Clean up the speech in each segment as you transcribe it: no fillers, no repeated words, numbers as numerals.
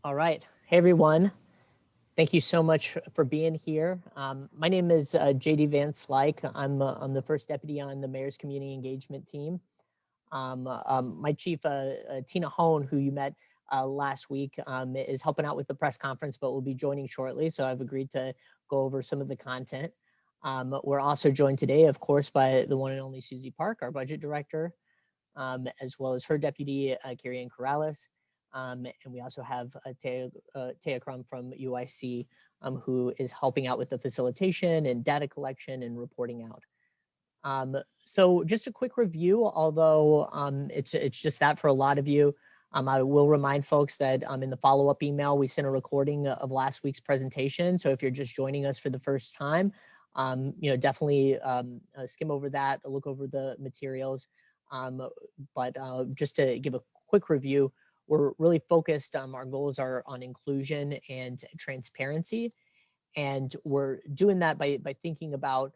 All right. Hey, everyone. Thank you so much for being here. My name is JD Van Slyke. I'm the first deputy on the mayor's community engagement team. My chief, Tina Hone, who you met last week, is helping out with the press conference, but will be joining shortly. So I've agreed to go over some of the content. We're also joined today, of course, by the one and only Susie Park, our budget director, as well as her deputy, Carrie Ann Corrales. And we also have Taya Crum from UIC, who is helping out with the facilitation and data collection and reporting out. So just a quick review, although it's just that for a lot of you. I will remind folks that in the follow-up email, we sent a recording of last week's presentation. So if you're just joining us for the first time, definitely skim over that, look over the materials. But just to give a quick review, we're really focused, our goals are on inclusion and transparency. And we're doing that by thinking about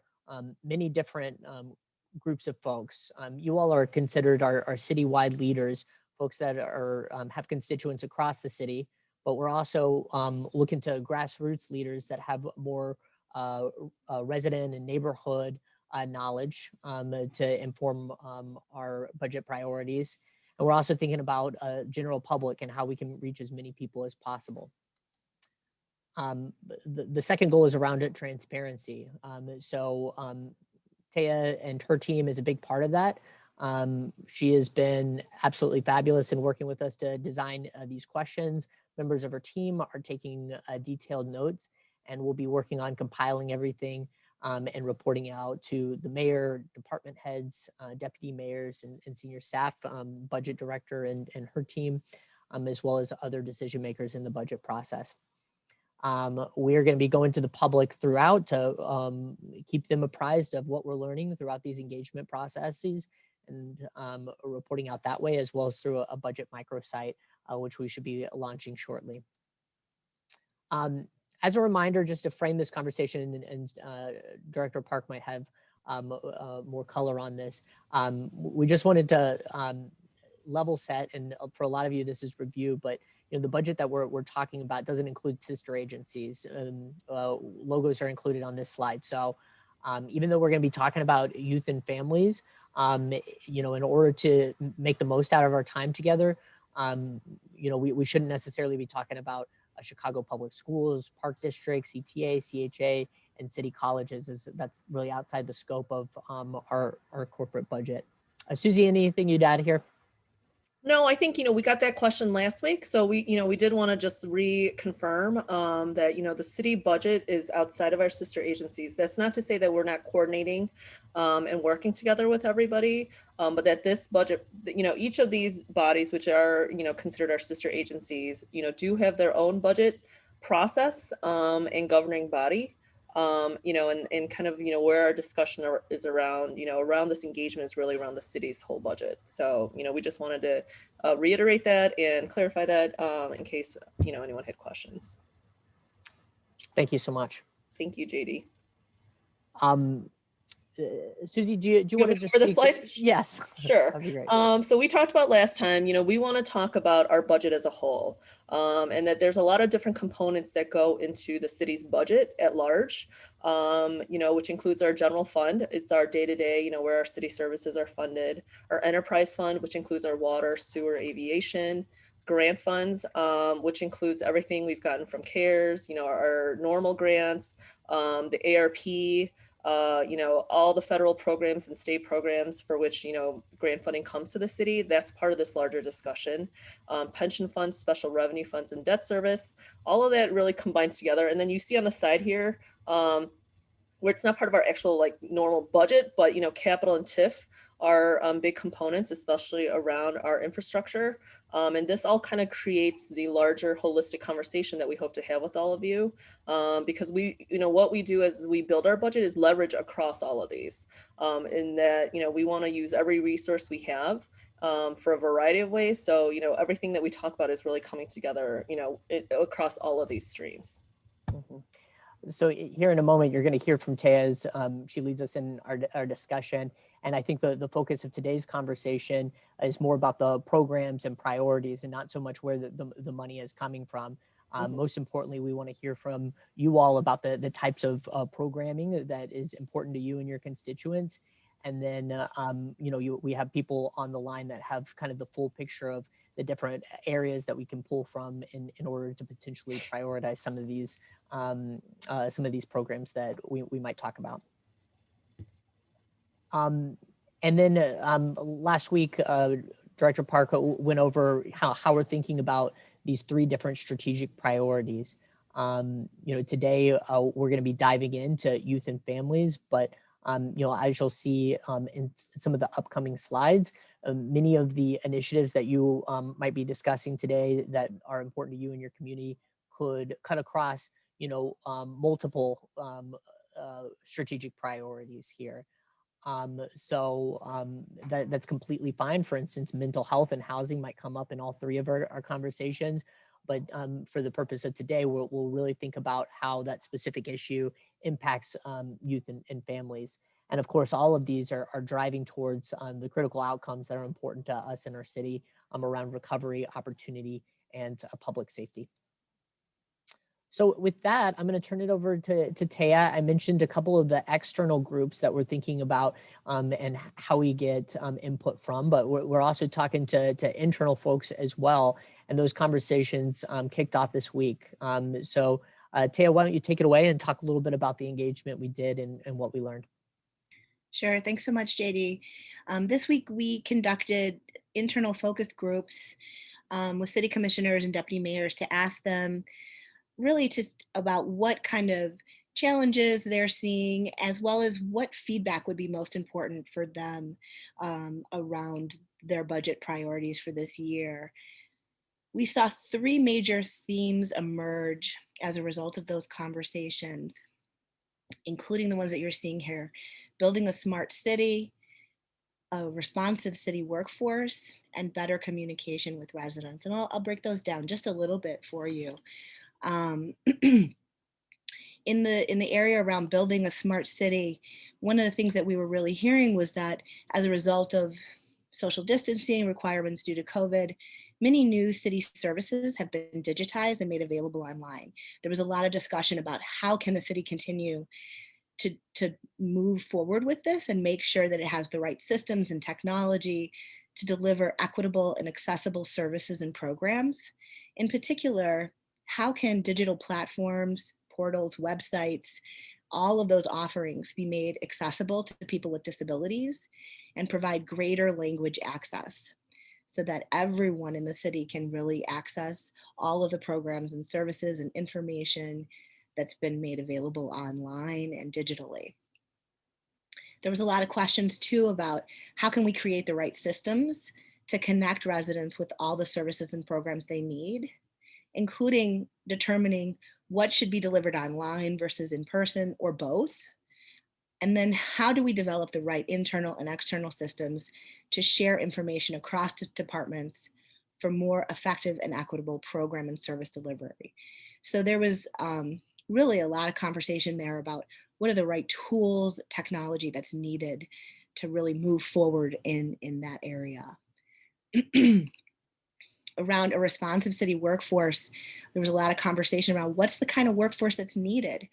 many different groups of folks. You all are considered our citywide leaders, folks that are have constituents across the city, but we're also looking to grassroots leaders that have more resident and neighborhood knowledge to inform our budget priorities. And we're also thinking about general public and how we can reach as many people as possible. The second goal is around transparency. Taya and her team is a big part of that. She has been absolutely fabulous in working with us to design these questions. Members of her team are taking detailed notes, and we'll be working on compiling everything and reporting out to the mayor, department heads, deputy mayors, and senior staff, budget director and her team, as well as other decision makers in the budget process. We're going to be going to the public throughout to keep them apprised of what we're learning throughout these engagement processes and reporting out that way, as well as through a budget microsite, which we should be launching shortly. As a reminder, just to frame this conversation, and Director Park might have more color on this, we just wanted to level set, and for a lot of you, this is review, but the budget that we're talking about doesn't include sister agencies. Logos are included on this slide. So even though we're going to be talking about youth and families, in order to make the most out of our time together, we shouldn't necessarily be talking about Chicago Public Schools, Park District, CTA, CHA, and city colleges. That's really outside the scope of our corporate budget. Susie, anything you'd add here? No, I think, we got that question last week. So we did want to just reconfirm that, the city budget is outside of our sister agencies. That's not to say that we're not coordinating and working together with everybody, but that this budget, each of these bodies, which are, considered our sister agencies, do have their own budget process and governing body. And kind of, where our discussion is around, around this engagement is really around the city's whole budget. So, we just wanted to reiterate that and clarify that in case, anyone had questions. Thank you so much. Thank you, JD. Susie, do you want to just for the slide? Yes. Sure. That'd be great. So we talked about last time, we want to talk about our budget as a whole, and that there's a lot of different components that go into the city's budget at large, which includes our general fund. It's our day-to-day, where our city services are funded, our enterprise fund, which includes our water, sewer, aviation, grant funds, which includes everything we've gotten from CARES, our normal grants, the ARP, all the federal programs and state programs for which, grant funding comes to the city. That's part of this larger discussion. Pension funds, special revenue funds, and debt service, all of that really combines together. And then you see on the side here, where it's not part of our actual normal budget, but, capital and TIF are big components, especially around our infrastructure. And this all kind of creates the larger holistic conversation that we hope to have with all of you. Because what we do as we build our budget is leverage across all of these. In that, we want to use every resource we have for a variety of ways. So, everything that we talk about is really coming together, across all of these streams. Mm-hmm. Here in a moment, you're going to hear from Taya. She leads us in our discussion. And I think the focus of today's conversation is more about the programs and priorities and not so much where the money is coming from. Most importantly, we want to hear from you all about the types of programming that is important to you and your constituents. And then, we have people on the line that have kind of the full picture of the different areas that we can pull from in order to potentially prioritize some of these programs that we might talk about. And then last week, Director Park went over how we're thinking about these 3 different strategic priorities. Today we're going to be diving into youth and families, but as you'll see in some of the upcoming slides, many of the initiatives that you might be discussing today that are important to you and your community could cut across, multiple strategic priorities here. That's completely fine. For instance, mental health and housing might come up in all 3 of our conversations. But for the purpose of today, we'll really think about how that specific issue impacts youth and families. And of course, all of these are driving towards the critical outcomes that are important to us in our city around recovery, opportunity, and public safety. So with that, I'm going to turn it over to Taya. I mentioned a couple of the external groups that we're thinking about and how we get input from, but we're also talking to internal folks as well. And those conversations kicked off this week. Taya, why don't you take it away and talk a little bit about the engagement we did and what we learned. Sure. Thanks so much, JD. This week, we conducted internal focus groups with city commissioners and deputy mayors to ask them really just about what kind of challenges they're seeing, as well as what feedback would be most important for them around their budget priorities for this year. We saw 3 major themes emerge as a result of those conversations, including the ones that you're seeing here: building a smart city, a responsive city workforce, and better communication with residents. And I'll break those down just a little bit for you. In the area around building a smart city, one of the things that we were really hearing was that as a result of social distancing requirements due to COVID, many new city services have been digitized and made available online. There was a lot of discussion about how can the city continue to move forward with this and make sure that it has the right systems and technology to deliver equitable and accessible services and programs. In particular, how can digital platforms, portals, websites, all of those offerings be made accessible to people with disabilities and provide greater language access so that everyone in the city can really access all of the programs and services and information that's been made available online and digitally. There was a lot of questions too about how can we create the right systems to connect residents with all the services and programs they need, including determining what should be delivered online versus in person or both. And then how do we develop the right internal and external systems to share information across departments for more effective and equitable program and service delivery? So there was really a lot of conversation there about what are the right tools, technology that's needed to really move forward in that area. Around a responsive city workforce, there was a lot of conversation around what's the kind of workforce that's needed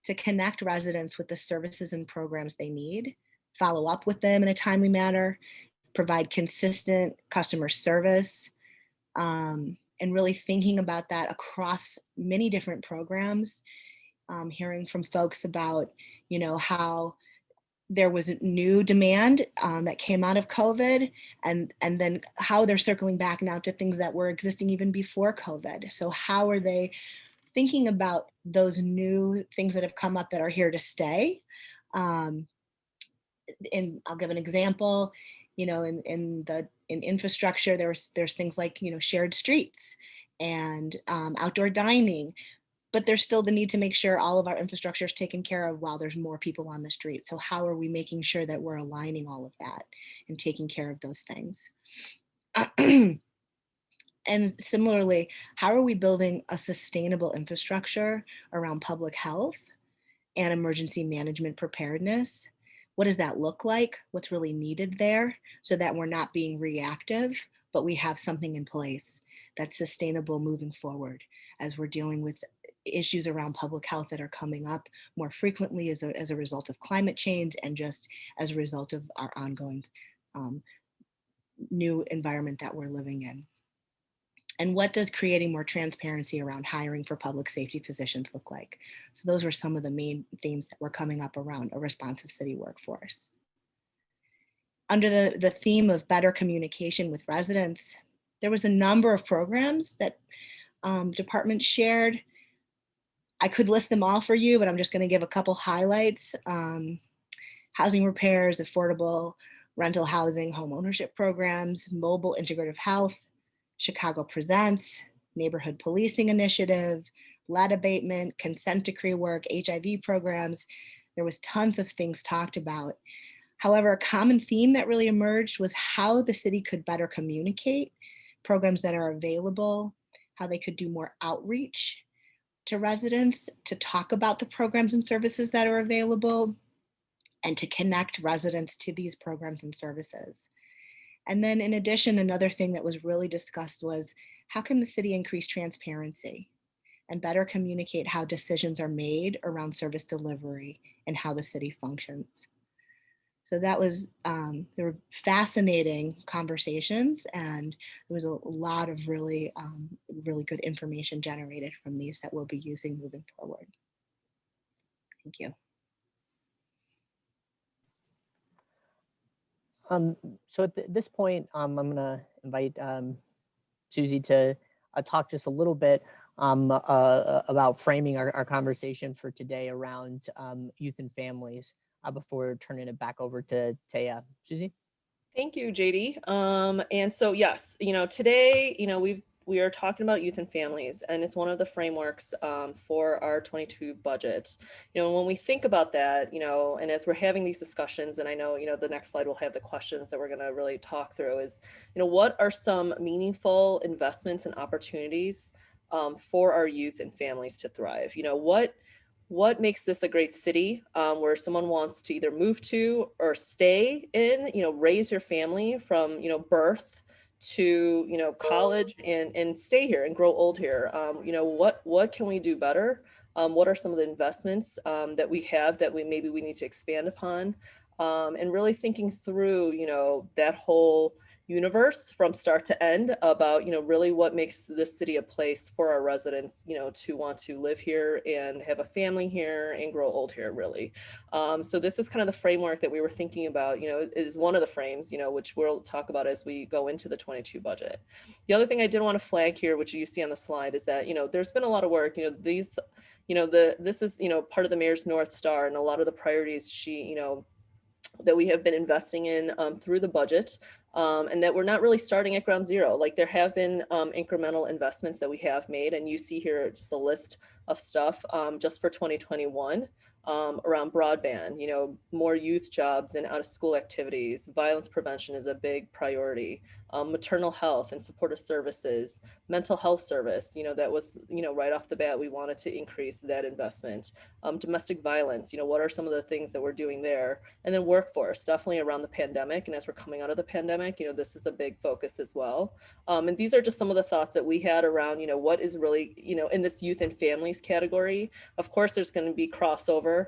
to connect residents with the services and programs they need, follow up with them in a timely manner, provide consistent customer service, and really thinking about that across many different programs. Hearing from folks about, how there was new demand that came out of COVID, and then how they're circling back now to things that were existing even before COVID. So how are they thinking about those new things that have come up that are here to stay? And I'll give an example. In infrastructure, there's things like shared streets and outdoor dining, but there's still the need to make sure all of our infrastructure is taken care of while there's more people on the street. So how are we making sure that we're aligning all of that and taking care of those things? And similarly, how are we building a sustainable infrastructure around public health and emergency management preparedness? What does that look like? What's really needed there so that we're not being reactive, but we have something in place that's sustainable moving forward as we're dealing with issues around public health that are coming up more frequently as a result of climate change and just as a result of our ongoing um, new environment that we're living in. And what does creating more transparency around hiring for public safety positions look like? So those were some of the main themes that were coming up around a responsive city workforce. Under the theme of better communication with residents, there was a number of programs that departments shared. I could list them all for you, but I'm just going to give a couple highlights. Housing repairs, affordable rental housing, home ownership programs, mobile integrative health, Chicago Presents, Neighborhood Policing Initiative, lead abatement, consent decree work, HIV programs. There was tons of things talked about. However, a common theme that really emerged was how the city could better communicate programs that are available, how they could do more outreach to residents to talk about the programs and services that are available and to connect residents to these programs and services. And then in addition, another thing that was really discussed was how can the city increase transparency and better communicate how decisions are made around service delivery and how the city functions. So that was, there were fascinating conversations and there was a lot of really, really good information generated from these that we'll be using moving forward. Thank you. So at this point, I'm going to invite Susie to talk just a little bit about framing our conversation for today around youth and families before turning it back over to Taya. Susie? Thank you, JD. And so yes, today, we are talking about youth and families, and it's one of the frameworks for our 22 budget. When we think about that, and as we're having these discussions, and I know, the next slide will have the questions that we're going to really talk through is, what are some meaningful investments and opportunities for our youth and families to thrive? What makes this a great city where someone wants to either move to or stay in, raise your family from, birth to, college and stay here and grow old here. What can we do better? What are some of the investments that we have that we need to expand upon? And really thinking through, that whole universe from start to end about, really what makes this city a place for our residents, to want to live here and have a family here and grow old here, really. So this is kind of the framework that we were thinking about, is one of the frames, which we'll talk about as we go into the 22 budget. The other thing I did want to flag here, which you see on the slide, is that, there's been a lot of work, this is, part of the mayor's North Star and a lot of the priorities she, that we have been investing in through the budget, and that we're not really starting at ground zero. Like there have been incremental investments that we have made, and you see here just a list of stuff just for 2021 around broadband, more youth jobs and out of school activities. Violence prevention is a big priority. Maternal health and supportive services, mental health service, that was, right off the bat, we wanted to increase that investment. Domestic violence, what are some of the things that we're doing there? And then workforce, definitely around the pandemic. And as we're coming out of the pandemic, this is a big focus as well. And these are just some of the thoughts that we had around, what is really, in this youth and families category. Of course, there's going to be crossover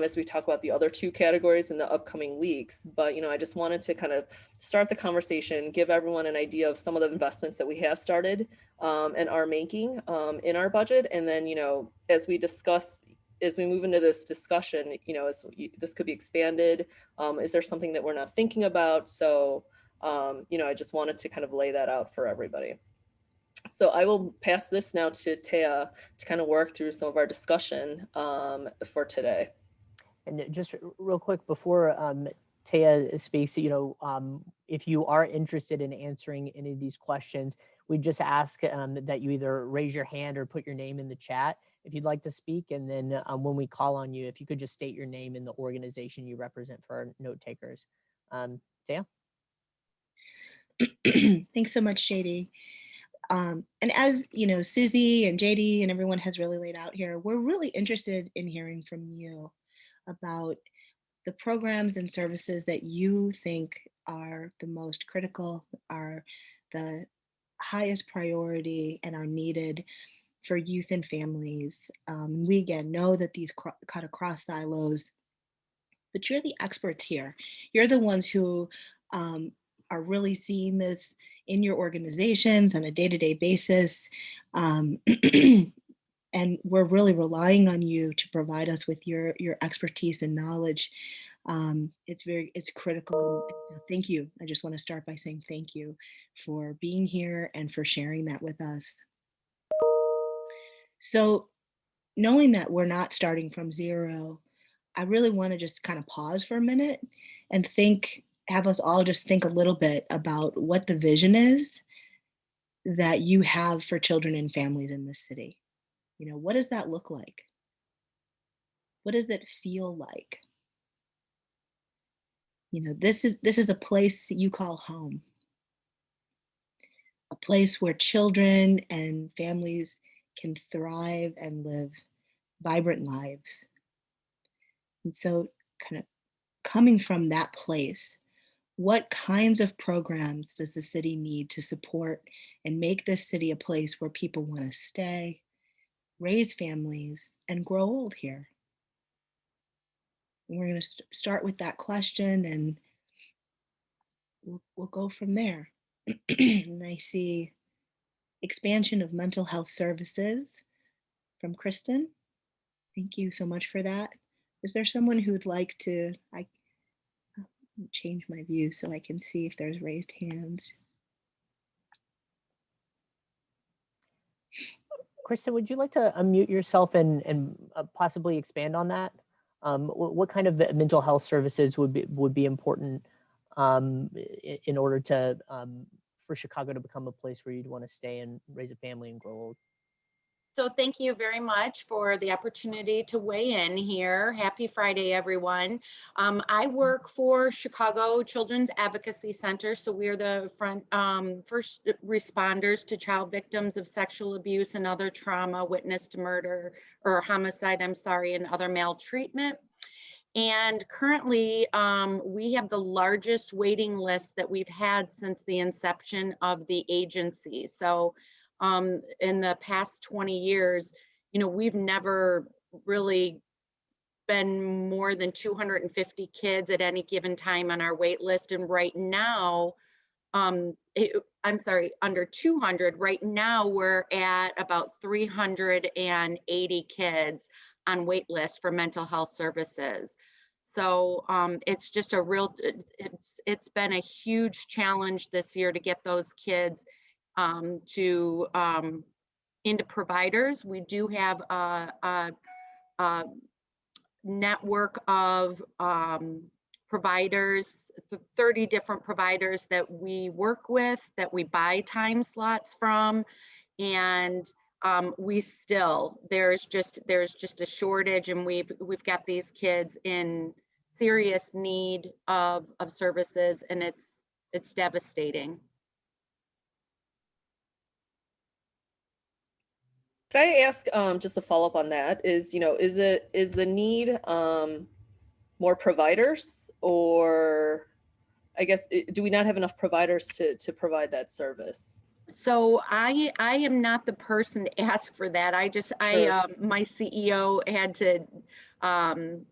as we talk about the other two categories in the upcoming weeks. But, I just wanted to kind of start the conversation, give everyone an idea of some of the investments that we have started and are making in our budget. And then, as we discuss, as we move into this discussion, this could be expanded. Is there something that we're not thinking about? So, I just wanted to kind of lay that out for everybody. So I will pass this now to Taya to kind of work through some of our discussion for today. And just real quick before Taya speaks, if you are interested in answering any of these questions, we just ask that you either raise your hand or put your name in the chat if you'd like to speak. And then when we call on you, if you could just state your name and the organization you represent for our note takers. Taya? Thanks so much, JD. And as you know, Susie and JD and everyone has really laid out here, we're really interested in hearing from you about the programs and services that you think are the most critical, are the highest priority, and are needed for youth and families. We again know that these cut across silos, but you're the experts here. You're the ones who are really seeing this in your organizations on a day-to-day basis. And we're really relying on you to provide us with your expertise and knowledge. It's critical. And thank you. I just want to start by saying thank you for being here and for sharing that with us. So knowing that we're not starting from zero, I really want to just kind of pause for a minute and have us all just think a little bit about what the vision is that you have for children and families in this city. You know, what does that look like? What does it feel like? You know, this is a place that you call home, a place where children and families can thrive and live vibrant lives. And so, kind of coming from that place, what kinds of programs does the city need to support and make this city a place where people want to stay, raise families, and grow old here? And we're going to start with that question, and we'll go from there. And I see expansion of mental health services from Kristen. Thank you so much for that. Is there someone who would like to, I change my view so I can see if there's raised hands. Kristen, would you like to unmute yourself and possibly expand on that? What kind of mental health services would be important in order to for Chicago to become a place where you'd want to stay and raise a family and grow old? So thank you very much for the opportunity to weigh in here. Happy Friday, everyone. I work for Chicago Children's Advocacy Center. So we are the first responders to child victims of sexual abuse and other trauma, witness to murder or homicide, and other maltreatment. And currently, we have the largest waiting list that we've had since the inception of the agency. So in the past 20 years, you know, we've never really been more than 250 kids at any given time on our wait list. And right now, under 200. Right now, we're at about 380 kids on wait list for mental health services. So it's just a real, it's been a huge challenge this year to get those kids into providers. We do have a network of providers, 30 different providers that we work with, that we buy time slots from, and there's just a shortage, and we've got these kids in serious need of services, and it's devastating. Could I ask, just to follow up on that, is the need more providers, or I guess, do we not have enough providers to provide that service? So I am not the person to ask for that. Sure. My CEO had to hand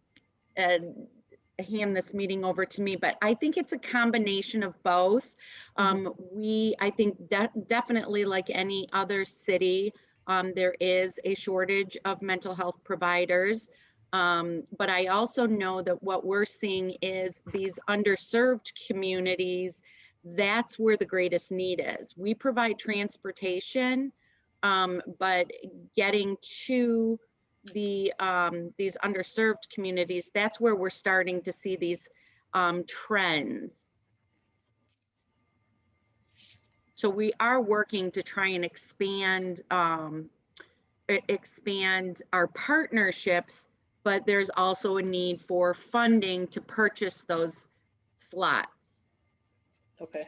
this meeting over to me, but I think it's a combination of both. I think definitely, like any other city, there is a shortage of mental health providers. But I also know that what we're seeing is these underserved communities, that's where the greatest need is. We provide transportation, but getting to these underserved communities, that's where we're starting to see these trends. So we are working to try and expand our partnerships, but there's also a need for funding to purchase those slots. Okay.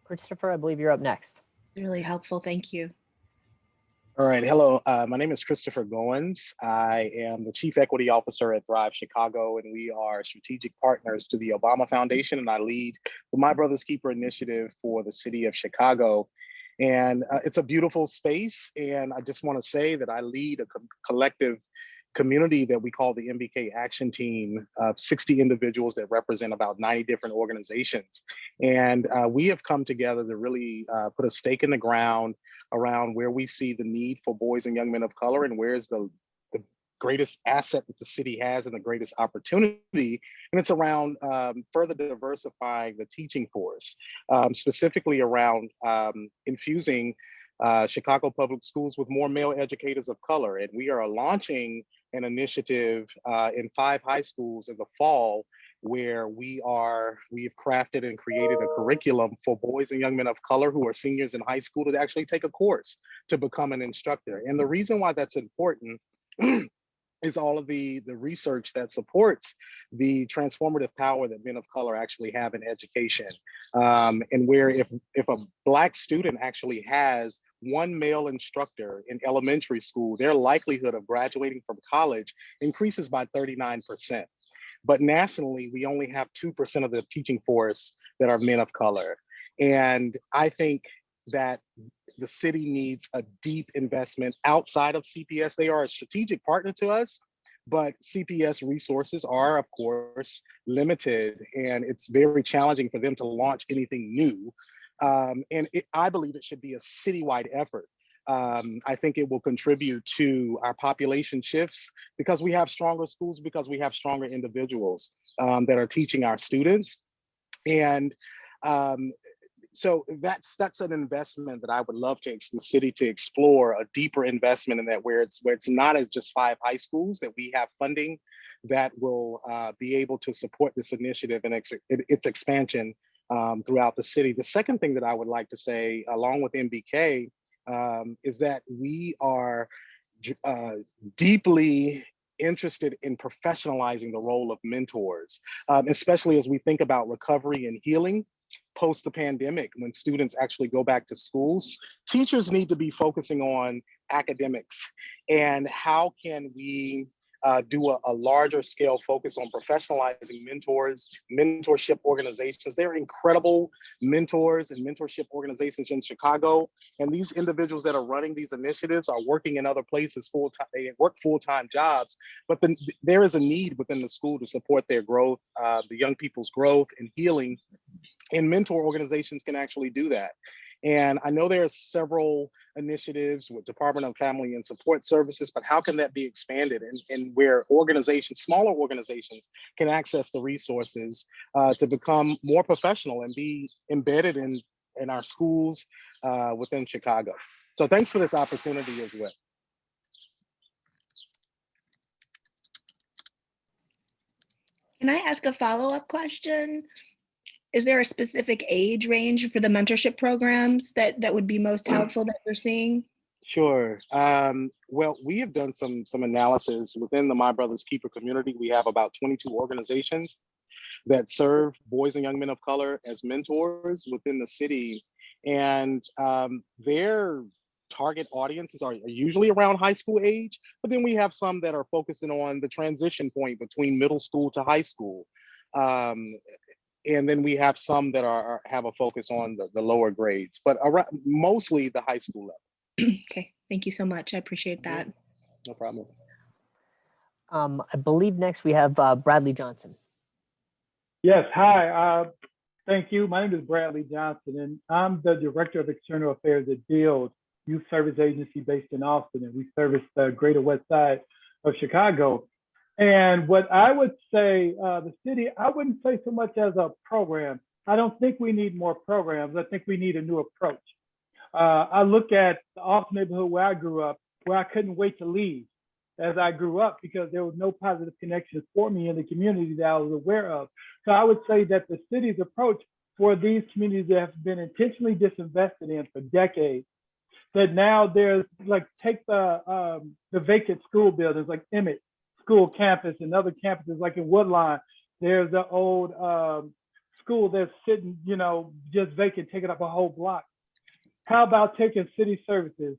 Christopher, I believe you're up next. Really helpful. Thank you. All right, hello. My name is Christopher Goins. I am the Chief Equity Officer at Thrive Chicago, and we are strategic partners to the Obama Foundation, and I lead the My Brother's Keeper initiative for the city of Chicago. And it's a beautiful space, and I just want to say that I lead a collective community that we call the MBK Action Team of 60 individuals that represent about 90 different organizations. And we have come together to really put a stake in the ground around where we see the need for boys and young men of color and where's the greatest asset that the city has and the greatest opportunity. And it's around further diversifying the teaching force, specifically around infusing Chicago Public Schools with more male educators of color. And we are launching an initiative in 5 high schools in the fall where we've crafted and created a curriculum for boys and young men of color who are seniors in high school to actually take a course to become an instructor. And the reason why that's important is all of the research that supports the transformative power that men of color actually have in education. And where if a Black student actually has one male instructor in elementary school, their likelihood of graduating from college increases by 39%. But nationally, we only have 2% of the teaching force that are men of color. And I think that the city needs a deep investment outside of CPS. They are a strategic partner to us, but CPS resources are, of course, limited, and it's very challenging for them to launch anything new. I believe it should be a citywide effort. I think it will contribute to our population shifts because we have stronger schools, because we have stronger individuals that are teaching our students. And so that's an investment that I would love the city to explore, a deeper investment in that, where it's not as just 5 high schools, that we have funding that will be able to support this initiative and its expansion throughout the city. The second thing that I would like to say, along with MBK, is that we are deeply interested in professionalizing the role of mentors, especially as we think about recovery and healing post the pandemic. When students actually go back to schools, teachers need to be focusing on academics, and how can we do a larger scale focus on professionalizing mentorship organizations. There are incredible mentors and mentorship organizations in Chicago, and these individuals that are running these initiatives are working in other places full-time. They work full-time jobs, but there is a need within the school to support their growth, the young people's growth and healing, and mentor organizations can actually do that. And I know there are several initiatives with Department of Family and Support Services, but how can that be expanded and where organizations, smaller organizations, can access the resources to become more professional and be embedded in our schools within Chicago. So thanks for this opportunity as well. Can I ask a follow-up question? Is there a specific age range for the mentorship programs that would be most helpful that you're seeing? Sure. Well, we have done some analysis within the My Brother's Keeper community. We have about 22 organizations that serve boys and young men of color as mentors within the city. And their target audiences are usually around high school age, but then we have some that are focusing on the transition point between middle school to high school. And then we have some that have a focus on the lower grades, but mostly the high school level. Okay, thank you so much. I appreciate that. No problem. I believe next we have Bradley Johnson. Yes, hi. Thank you. My name is Bradley Johnson, and I'm the Director of External Affairs at DILD, Youth Service Agency based in Austin, and we service the greater west side of Chicago. And what I would say, the city, I wouldn't say so much as a program. I don't think we need more programs. I think we need a new approach. I look at the Austin neighborhood where I grew up, where I couldn't wait to leave as I grew up because there was no positive connections for me in the community that I was aware of. So I would say that the city's approach for these communities that have been intentionally disinvested in for decades, that now there's like, take the vacant school buildings like Emmett School campus and other campuses like in Woodline, there's the old school that's sitting, just vacant, taking up a whole block. How about taking city services,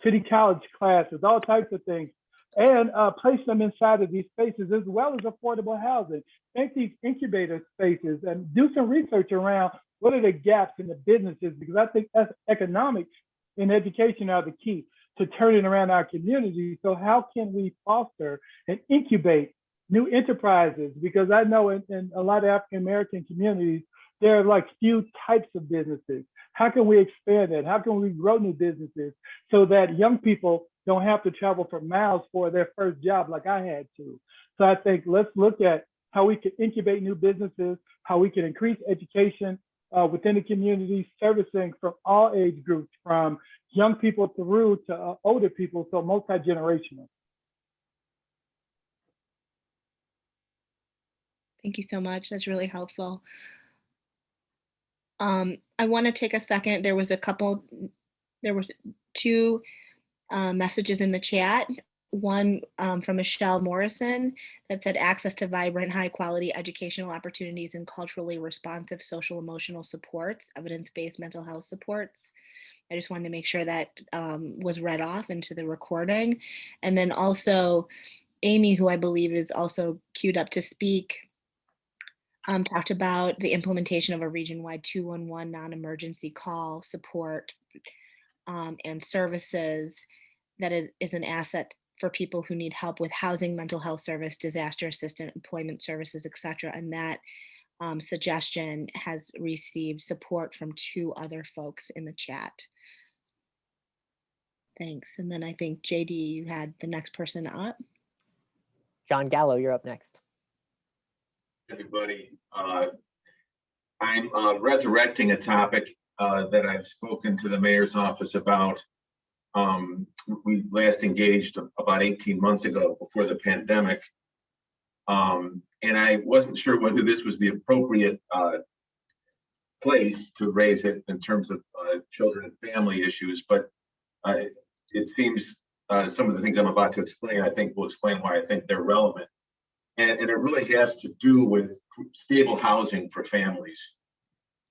city college classes, all types of things, and place them inside of these spaces, as well as affordable housing. Make these incubator spaces and do some research around what are the gaps in the businesses, because I think economics and education are the key to turning around our community. So how can we foster and incubate new enterprises? Because I know in a lot of African-American communities, there are like few types of businesses. How can we expand that? How can we grow new businesses so that young people don't have to travel for miles for their first job like I had to? So I think let's look at how we can incubate new businesses, how we can increase education within the community, servicing from all age groups, from young people through to older people, so multi-generational. Thank you so much. That's really helpful. I want to take a second. There were two messages in the chat. One from Michelle Morrison that said access to vibrant, high quality educational opportunities and culturally responsive social emotional supports, evidence-based mental health supports. I just wanted to make sure that was read off into the recording. And then also Amy, who I believe is also queued up to speak, talked about the implementation of a region-wide 211 non-emergency call support and services that is an asset for people who need help with housing, mental health service, disaster assistance, employment services, etc. And that suggestion has received support from two other folks in the chat. Thanks. And then I think JD, you had the next person up. John Gallo, you're up next. Everybody, I'm resurrecting a topic that I've spoken to the mayor's office about. We last engaged about 18 months ago before the pandemic. And I wasn't sure whether this was the appropriate place to raise it in terms of children and family issues, but it seems some of the things I'm about to explain, I think will explain why I think they're relevant. And it really has to do with stable housing for families.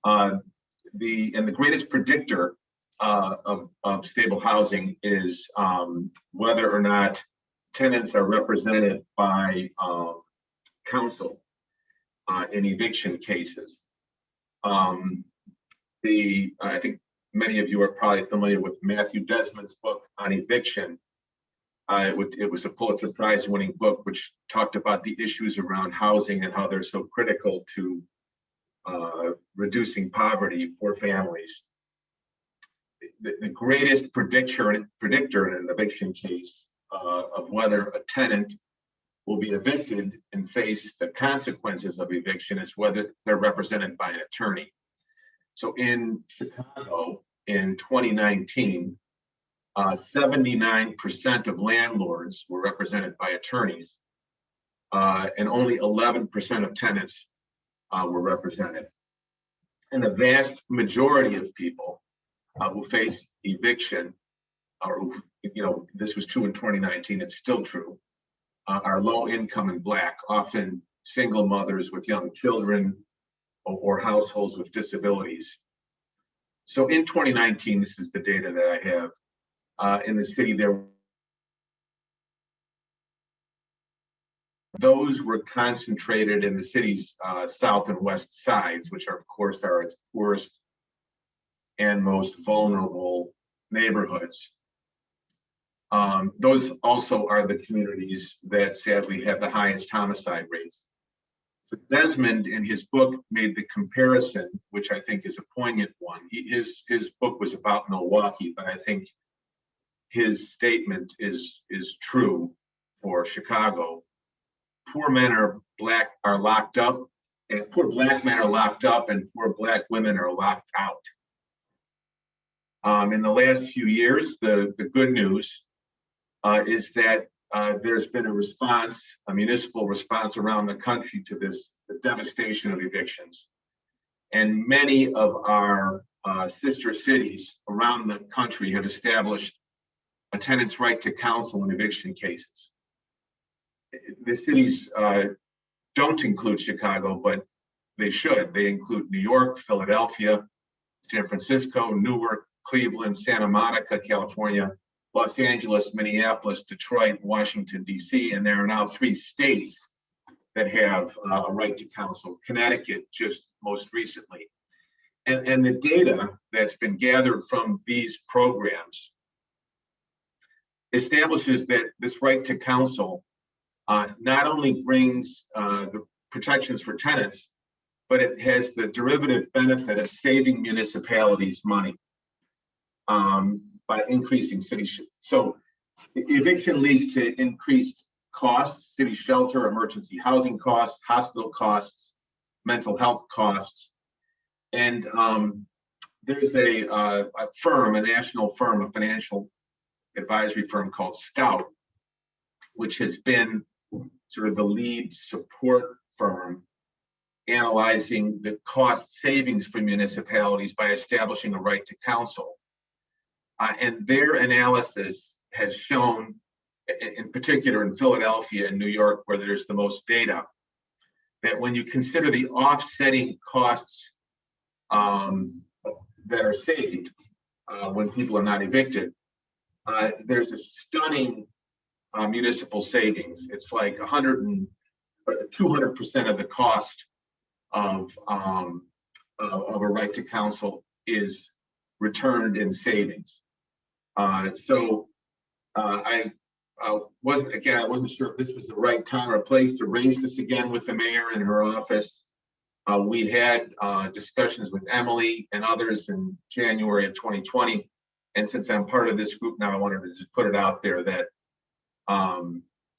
The greatest predictor of stable housing is whether or not tenants are represented by counsel in eviction cases. I think many of you are probably familiar with Matthew Desmond's book on eviction. It was a Pulitzer Prize winning book, which talked about the issues around housing and how they're so critical to reducing poverty for families. The greatest predictor in an eviction case of whether a tenant will be evicted and face the consequences of eviction is whether they're represented by an attorney. So in Chicago in 2019, 79% of landlords were represented by attorneys, and only 11% of tenants were represented. And the vast majority of people who face eviction, or this was true in 2019, it's still true, are low income and Black, often single mothers with young children or households with disabilities. So in 2019, this is the data that I have, in the city, those were concentrated in the city's south and west sides, which are, of course, are its poorest and most vulnerable neighborhoods. Those also are the communities that sadly have the highest homicide rates. So Desmond, in his book, made the comparison, which I think is a poignant one. His book was about Milwaukee, but I think his statement is true for Chicago. Poor men are locked up, and poor Black men are locked up, and poor Black women are locked out. In the last few years, the good news is that there's been a municipal response around the country to the devastation of evictions. And many of our sister cities around the country have established a tenant's right to counsel in eviction cases. The cities don't include Chicago, but they should. They include New York, Philadelphia, San Francisco, Newark, Cleveland, Santa Monica, California, Los Angeles, Minneapolis, Detroit, Washington, D.C., and there are now 3 states that have a right to counsel. Connecticut just most recently. And the data that's been gathered from these programs establishes that this right to counsel not only brings the protections for tenants, but it has the derivative benefit of saving municipalities money by increasing city. So eviction leads to increased costs, city shelter, emergency housing costs, hospital costs, mental health costs. And there's a firm, a national firm, a financial advisory firm called Scout, which has been sort of the lead support firm analyzing the cost savings for municipalities by establishing a right to counsel. And their analysis has shown, in particular in Philadelphia and New York, where there's the most data, that when you consider the offsetting costs that are saved when people are not evicted, there's a stunning municipal savings. It's like 200% of the cost of a right to counsel is returned in savings. So I wasn't sure if this was the right time or place to raise this again with the mayor in her office. We had discussions with Emily and others in January of 2020. And since I'm part of this group now, I wanted to just put it out there that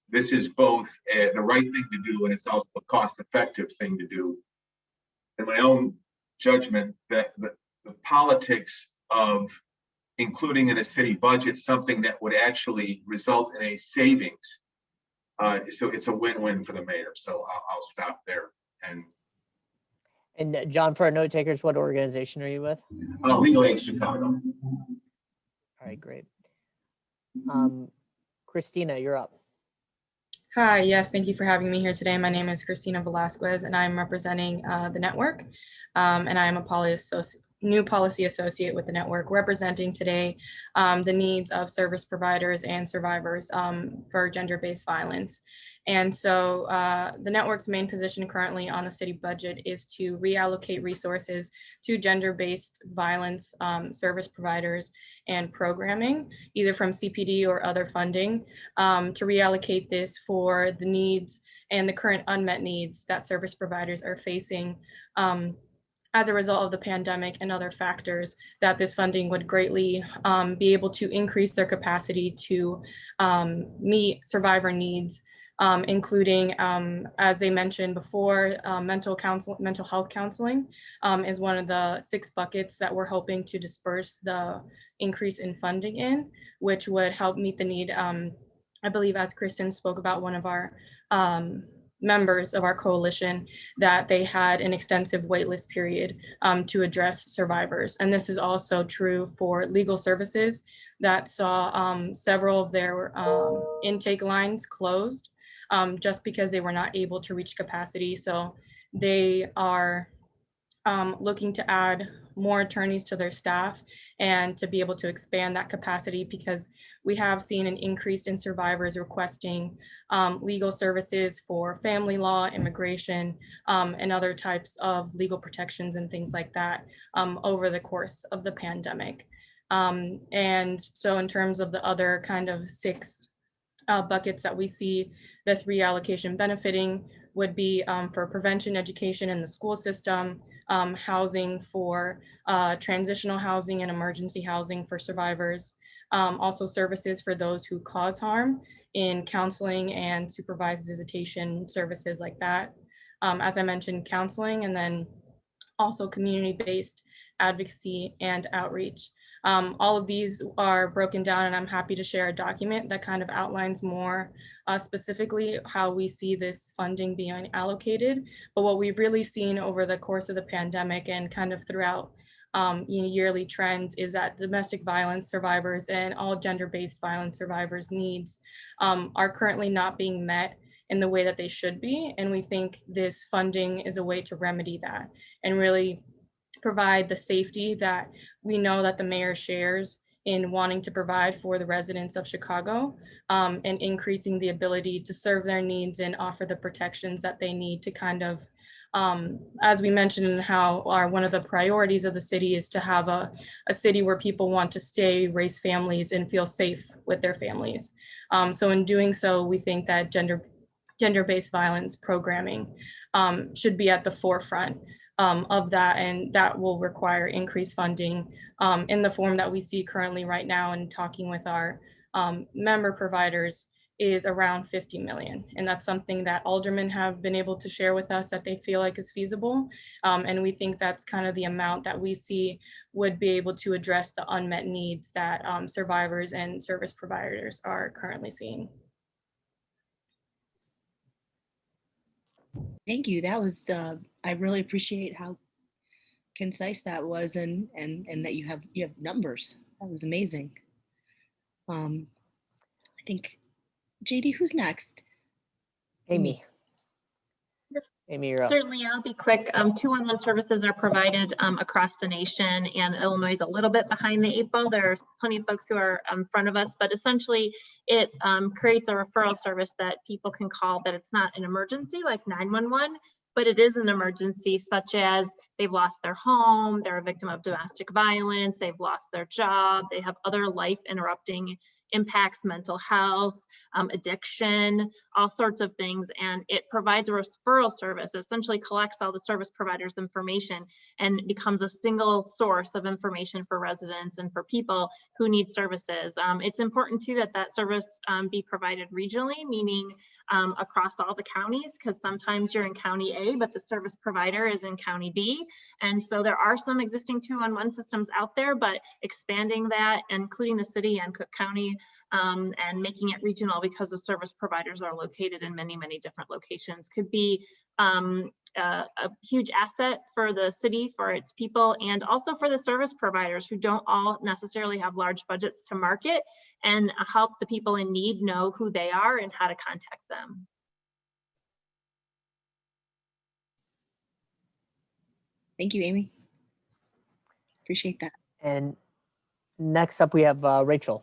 this is both the right thing to do, and it's also a cost-effective thing to do. In my own judgment, that the politics of including in a city budget something that would actually result in a savings. So it's a win-win for the mayor. So I'll stop there. And John, for our note takers, what organization are you with? Legal Aid Chicago. All right, great. Christina, you're up. Hi, yes, thank you for having me here today. My name is Christina Velasquez, and I'm representing the network, and I am a new policy associate with the network, representing today the needs of service providers and survivors for gender-based violence. And so the network's main position currently on the city budget is to reallocate resources to gender-based violence service providers and programming, either from CPD or other funding, to reallocate this for the needs and the current unmet needs that service providers are facing as a result of the pandemic and other factors, that this funding would greatly be able to increase their capacity to meet survivor needs, including, as they mentioned before, mental health counseling is one of the 6 buckets that we're hoping to disperse the increase in funding in, which would help meet the need. I believe, as Kristen spoke about, one of our members of our coalition, that they had an extensive waitlist period to address survivors. And this is also true for legal services that saw several of their intake lines closed just because they were not able to reach capacity. So they are looking to add more attorneys to their staff and to be able to expand that capacity, because we have seen an increase in survivors requesting legal services for family law, immigration, and other types of legal protections and things like that over the course of the pandemic. And so in terms of the other kind of 6 buckets that we see this reallocation benefiting would be for prevention education in the school system, housing for transitional housing and emergency housing for survivors, also services for those who cause harm in counseling and supervised visitation services like that. As I mentioned, counseling, and then also community-based advocacy and outreach. All of these are broken down, and I'm happy to share a document that kind of outlines more specifically how we see this funding being allocated. But what we've really seen over the course of the pandemic and kind of throughout yearly trends is that domestic violence survivors and all gender-based violence survivors' needs are currently not being met in the way that they should be. And we think this funding is a way to remedy that and really provide the safety that we know that the mayor shares in wanting to provide for the residents of Chicago, and increasing the ability to serve their needs and offer the protections that they need to kind of, as we mentioned, how one of the priorities of the city is to have a city where people want to stay, raise families, and feel safe with their families. So in doing so, we think that gender-based violence programming should be at the forefront of that, and that will require increased funding in the form that we see currently right now. And talking with our member providers is around 50 million. And that's something that aldermen have been able to share with us that they feel like is feasible. And we think that's kind of the amount that we see would be able to address the unmet needs that survivors and service providers are currently seeing. Thank you. That was, I really appreciate how concise that was, and that you have numbers. That was amazing. I think, JD, who's next? Amy. Amy, you're up. Certainly, I'll be quick. 211 services are provided across the nation, and Illinois is a little bit behind the 8 ball. There's plenty of folks who are in front of us, but essentially it creates a referral service that people can call, that it's not an emergency like 911, but it is an emergency, such as they've lost their home, they're a victim of domestic violence, they've lost their job, they have other life interrupting impacts, mental health, addiction, all sorts of things. And it provides a referral service, essentially collects all the service providers' information and becomes a single source of information for residents and for people who need services. It's important too that that service be provided regionally, meaning across all the counties, because sometimes you're in County A, but the service provider is in County B. And so there are some existing 211 systems out there, but expanding that, including the city and Cook County, and making it regional, because the service providers are located in many, many different locations, could be a huge asset for the city, for its people, and also for the service providers who don't all necessarily have large budgets to market, and help the people in need know who they are and how to contact them. Thank you, Amy. Appreciate that. And next up, we have Rachel.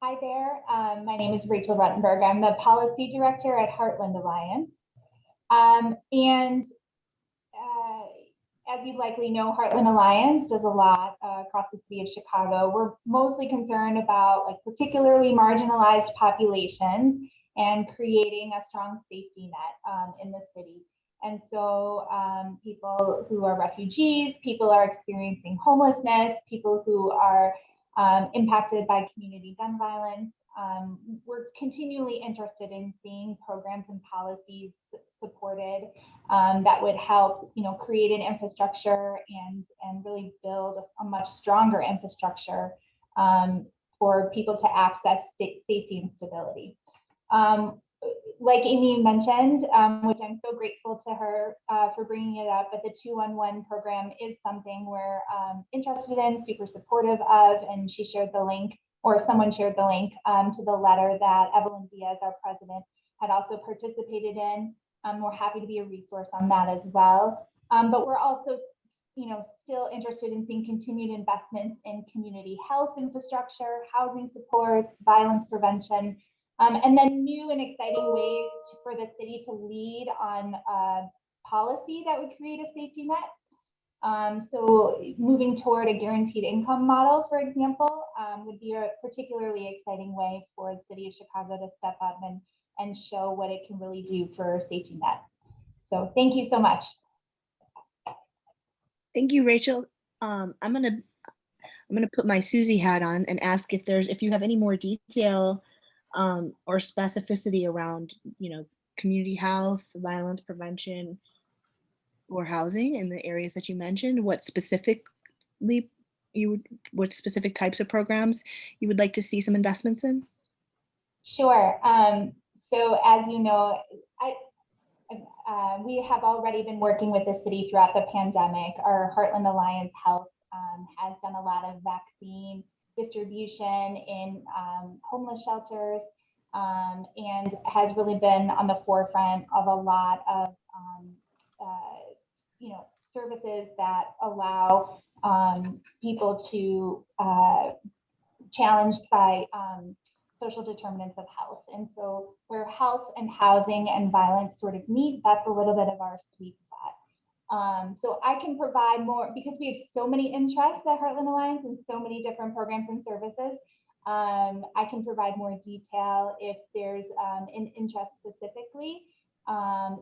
Hi there, my name is Rachel Ruttenberg. I'm the Policy Director at Heartland Alliance. As you likely know, Heartland Alliance does a lot across the city of Chicago. We're mostly concerned about particularly marginalized populations and creating a strong safety net in the city. And so people who are refugees, people are experiencing homelessness, people who are impacted by community gun violence. We're continually interested in seeing programs and policies supported that would help, create an infrastructure and really build a much stronger infrastructure for people to access safety and stability. Like Amy mentioned, which I'm so grateful to her for bringing it up, but the 211 program is something we're interested in, super supportive of, and she shared the link, or someone shared the link to the letter that Evelyn Diaz, our president, had also participated in. We're happy to be a resource on that as well. But we're also, still interested in seeing continued investments in community health infrastructure, housing supports, violence prevention, and then new and exciting ways for the city to lead on policy that would create a safety net. So moving toward a guaranteed income model, for example, would be a particularly exciting way for the city of Chicago to step up and show what it can really do for a safety net. So thank you so much. Thank you, Rachel. I'm gonna put my Susie hat on and ask if you have any more detail or specificity around, community health, violence prevention, or housing in the areas that you mentioned. What specific types of programs you would like to see some investments in? Sure. So as you know, we have already been working with the city throughout the pandemic. Our Heartland Alliance Health has done a lot of vaccine distribution in homeless shelters. and has really been on the forefront of a lot of services that allow people to challenged by social determinants of health. And so where health and housing and violence sort of meet, that's a little bit of our sweet spot. So I can provide more, because we have so many interests at Heartland Alliance and so many different programs and services. I can provide more detail if there's an interest specifically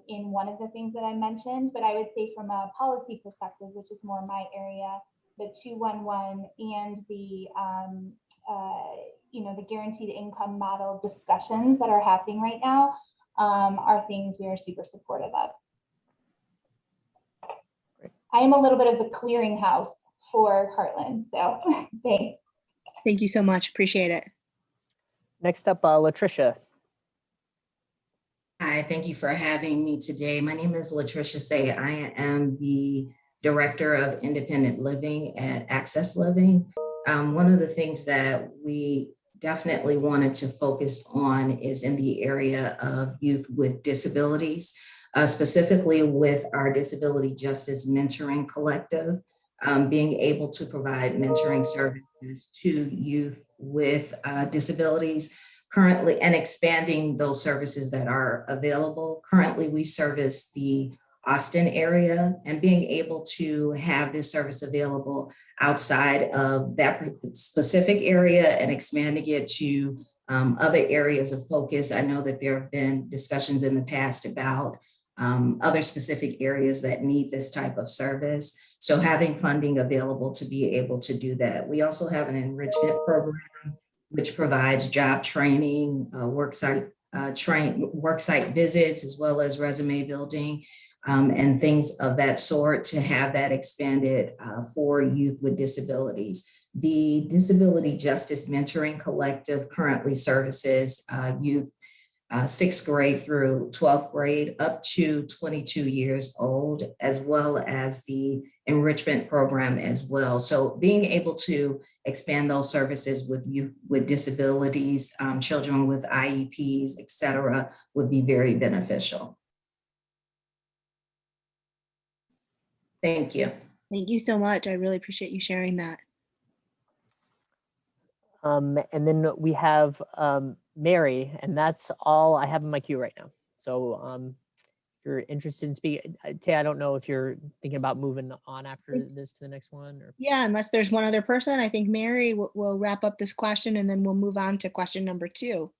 in one of the things that I mentioned, but I would say from a policy perspective, which is more my area, the 211 and the the guaranteed income model discussions that are happening right now are things we are super supportive of. I am a little bit of the clearinghouse for Heartland, so thanks. Thank you so much. Appreciate it. Next up, Latricia. Hi, thank you for having me today. My name is Latricia Say. I am the Director of Independent Living at Access Living. One of the things that we definitely wanted to focus on is in the area of youth with disabilities, specifically with our Disability Justice Mentoring Collective, being able to provide mentoring services to youth with disabilities currently, and expanding those services that are available. Currently, we service the Austin area, and being able to have this service available outside of that specific area and expanding it to other areas of focus. I know that there have been discussions in the past about other specific areas that need this type of service. So having funding available to be able to do that. We also have an enrichment program which provides job training, worksite visits, as well as resume building, and things of that sort, to have that expanded for youth with disabilities. The Disability Justice Mentoring Collective currently services youth 6th grade through 12th grade up to 22 years old, as well as the enrichment program as well. So being able to expand those services with youth with disabilities, children with IEPs, et cetera, would be very beneficial. Thank you. Thank you so much. I really appreciate you sharing that. And then we have Mary, and that's all I have in my queue right now. So if you're interested in speaking, Tay, I don't know if you're thinking about moving on after this to the next one. Or... Yeah, unless there's one other person, I think Mary will wrap up this question, and then we'll move on to question number 2.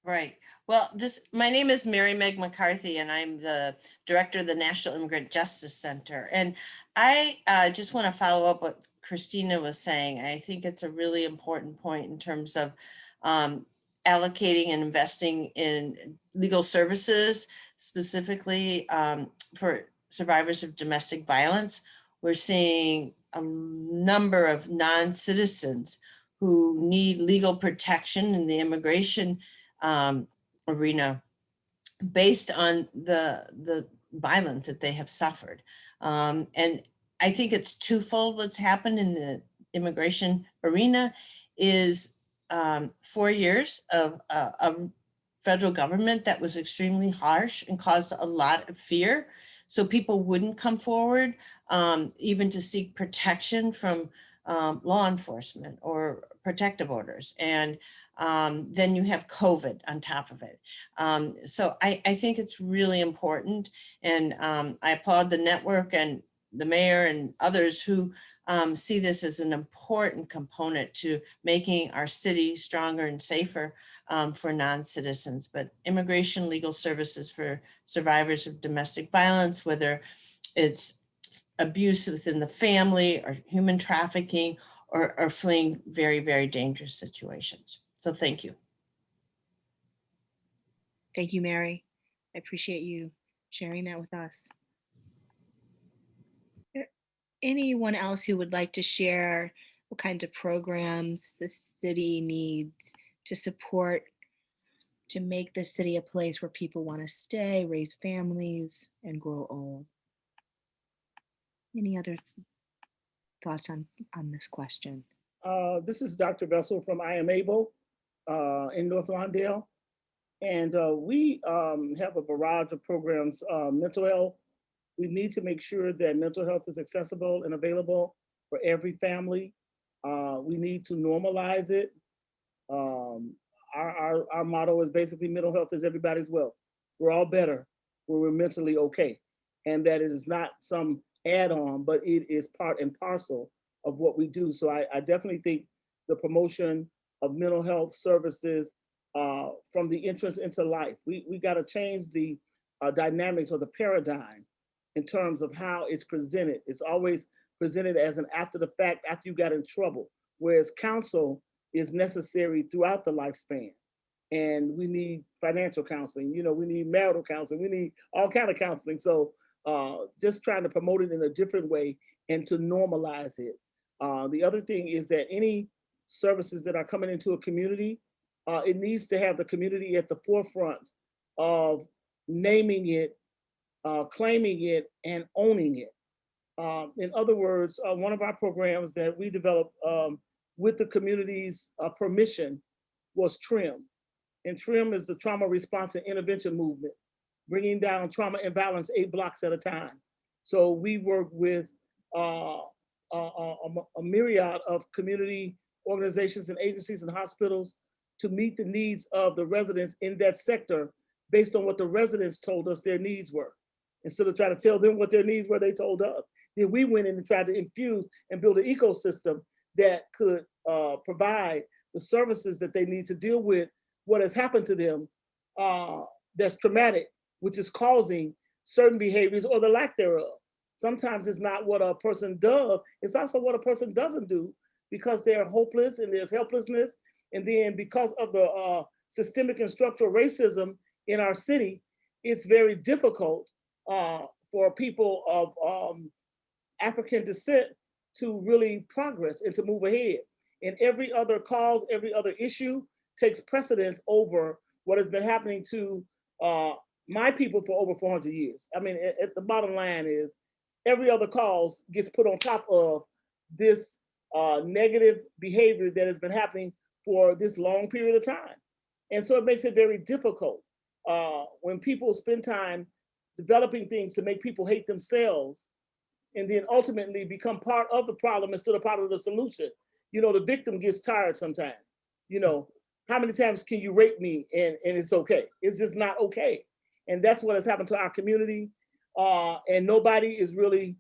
Right. Well, my name is Mary Meg McCarthy, and I'm the director of the National Immigrant Justice Center. And I just want to follow up what Christina was saying. I think it's a really important point in terms of allocating and investing in legal services, specifically for survivors of domestic violence. We're seeing a number of non-citizens who need legal protection in the immigration arena based on the violence that they have suffered. And I think it's twofold. What's happened in the immigration arena is 4 years of federal government that was extremely harsh and caused a lot of fear. So people wouldn't come forward even to seek protection from law enforcement or protective orders. And then you have COVID on top of it. So I think it's really important. And I applaud the network and the mayor and others who see this as an important component to making our city stronger and safer for non-citizens. But immigration legal services for survivors of domestic violence, whether it's abuse within the family or human trafficking or fleeing very, very dangerous situations. So thank you. Thank you, Mary. I appreciate you sharing that with us. Anyone else who would like to share what kinds of programs the city needs to support to make the city a place where people want to stay, raise families, and grow old? Any other thoughts on this question? This is Dr. Vessel from I Am Able in North Lawndale. And we have a barrage of programs. Mental health, we need to make sure that mental health is accessible and available for every family. We need to normalize it. Our motto is basically mental health is everybody's wealth. We're all better when we're mentally okay. And that it is not some add-on, but it is part and parcel of what we do. So I definitely think the promotion of mental health services from the entrance into life, we got to change the dynamics or the paradigm in terms of how it's presented. It's always presented as an after the fact, after you got in trouble, whereas counsel is necessary throughout the lifespan. And we need financial counseling, you know, we need marital counseling, we need all kind of counseling. So just trying to promote it in a different way and to normalize it. The other thing is that any services that are coming into a community, it needs to have the community at the forefront of naming it, claiming it, and owning it. In other words, one of our programs that we developed with the community's permission was TRIM. And TRIM is the Trauma Response and Intervention Movement, bringing down trauma and violence 8 blocks at a time. So we work with a myriad of community organizations and agencies and hospitals to meet the needs of the residents in that sector based on what the residents told us their needs were. Instead of trying to tell them what their needs were, they told us. Then we went in and tried to infuse and build an ecosystem that could provide the services that they need to deal with what has happened to them that's traumatic, which is causing certain behaviors or the lack thereof. Sometimes it's not what a person does, it's also what a person doesn't do because they're hopeless and there's helplessness. And then because of the systemic and structural racism in our city, it's very difficult for people of African descent to really progress and to move ahead. And every other cause, every other issue takes precedence over what has been happening to my people for over 400 years. I mean, at the bottom line is every other cause gets put on top of this negative behavior that has been happening for this long period of time. And so it makes it very difficult when people spend time developing things to make people hate themselves and then ultimately become part of the problem instead of part of the solution. You know, the victim gets tired sometimes. You know, how many times can you rape me and it's okay? It's just not okay. And that's what has happened to our community. And nobody is really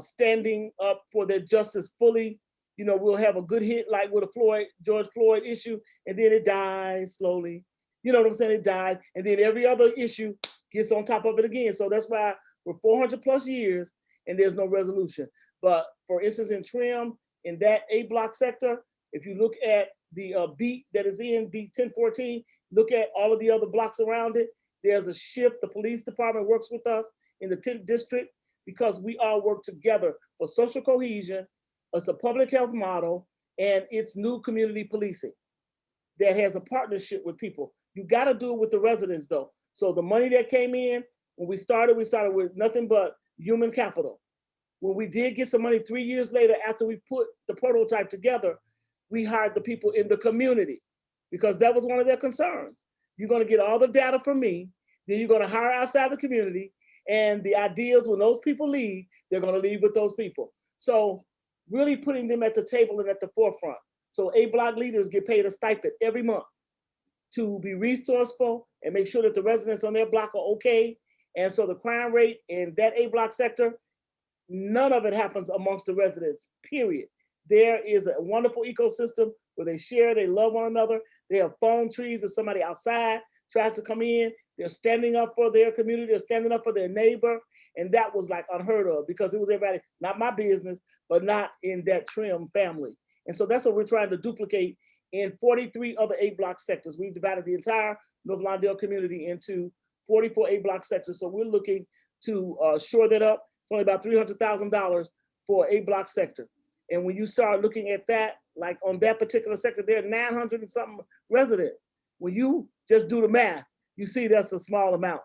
standing up for their justice fully. You know, we'll have a good hit like with a George Floyd issue, and then it dies slowly. You know what I'm saying? It dies. And then every other issue gets on top of it again. So that's why we're 400 plus years and there's no resolution. But for instance, in TRIM, in that A block sector, if you look at the beat that is in beat 1014, look at all of the other blocks around it, there's a shift. The police department works with us in the 10th district because we all work together for social cohesion. It's a public health model and it's new community policing that has a partnership with people. You gotta do it with the residents though. So the money that came in, when we started with nothing but human capital. When we did get some money 3 years later, after we put the prototype together, we hired the people in the community because that was one of their concerns. You're gonna get all the data from me, then you're gonna hire outside the community, and the ideas when those people leave, they're gonna leave with those people. So really putting them at the table and at the forefront. So A block leaders get paid a stipend every month to be resourceful and make sure that the residents on their block are okay. And so the crime rate in that A block sector, none of it happens amongst the residents, period. There is a wonderful ecosystem where they share, they love one another. They have phone trees. If somebody outside tries to come in, they're standing up for their community, they're standing up for their neighbor. And that was like unheard of because it was everybody, not my business, but not in that TRIM family. And so that's what we're trying to duplicate in 43 other A block sectors. We've divided the entire North Lawndale community into 44 A block sectors. So we're looking to shore that up. It's only about $300,000 for A block sector. And when you start looking at that, like on that particular sector, there are 900 and something residents. When you just do the math, you see that's a small amount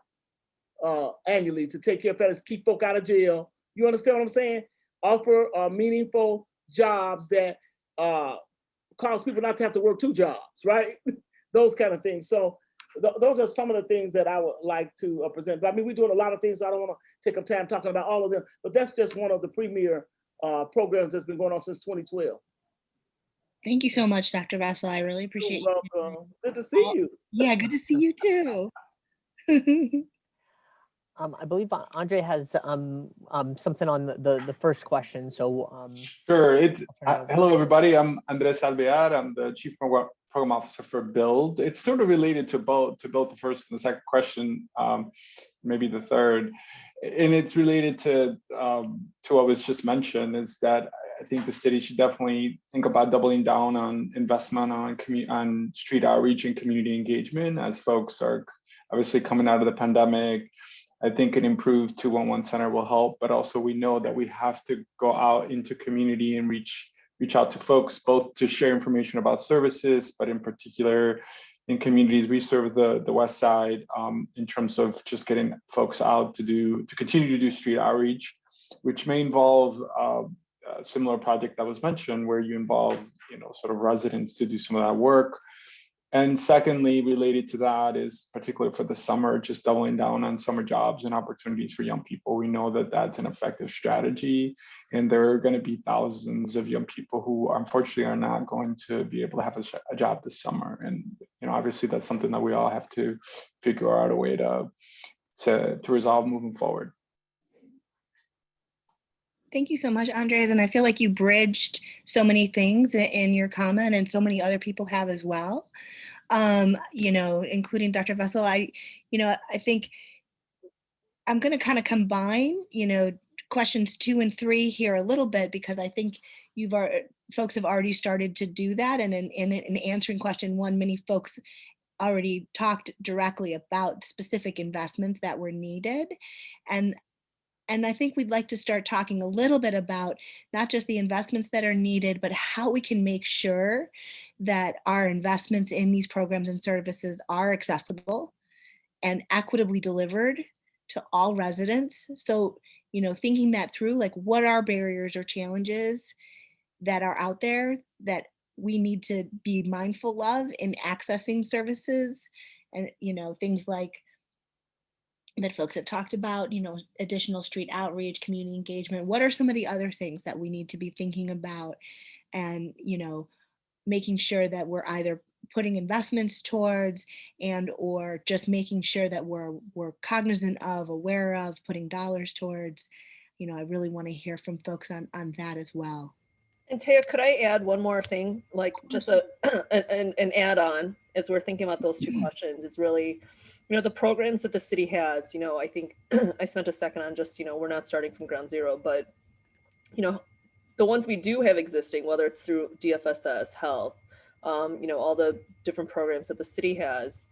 annually to take care of fellas, keep folk out of jail. You understand what I'm saying? Offer meaningful jobs that cause people not to have to work 2 jobs, right? Those kind of things. So those are some of the things that I would like to present. But I mean, we're doing a lot of things, so I don't want to take up time talking about all of them, but that's just one of the premier programs that's been going on since 2012. Thank you so much, Dr. Vessel. I really appreciate You're welcome. Good to see you. Yeah, good to see you too. I believe Andre has something on the first question. So sure. Hello, everybody. I'm Andres Alvear. I'm the Chief Program Officer for Build. It's sort of related to both the first and the second question, maybe the third, and it's related to what was just mentioned. Is that I think the city should definitely think about doubling down on investment on street outreach and community engagement as folks are obviously coming out of the pandemic. I think an improved 211 center will help, but also we know that we have to go out into community and reach out to folks, both to share information about services, but in particular in communities we serve the West Side, in terms of just getting folks out to continue to do street outreach, which may involve a similar project that was mentioned, where you involve sort of residents to do some of that work. And secondly, related to that is particularly for the summer, just doubling down on summer jobs and opportunities for young people. We know that that's an effective strategy, and there are going to be thousands of young people who unfortunately are not going to be able to have a job this summer. And obviously that's something that we all have to figure out a way to resolve moving forward. Thank you so much, Andres. And I feel like you bridged so many things in your comment, and so many other people have as well, including Dr. Vessel. I think I'm going to kind of combine, questions 2 and 3 here a little bit, because I think folks have already started to do that. And in answering question 1, many folks already talked directly about specific investments that were needed. And I think we'd like to start talking a little bit about not just the investments that are needed, but how we can make sure that our investments in these programs and services are accessible and equitably delivered to all residents. So, thinking that through, like, what are barriers or challenges that are out there that we need to be mindful of in accessing services, and, things like that folks have talked about, additional street outreach, community engagement. What are some of the other things that we need to be thinking about, and, making sure that we're either putting investments towards or just making sure that we're cognizant of, aware of, putting dollars towards. I really want to hear from folks on that as well. And Taya, could I add one more thing, like just an add-on as we're thinking about those 2 questions? Is really, the programs that the city has, I think I spent a second on just, we're not starting from ground zero, but, the ones we do have existing, whether it's through DFSS, health, all the different programs that the city has,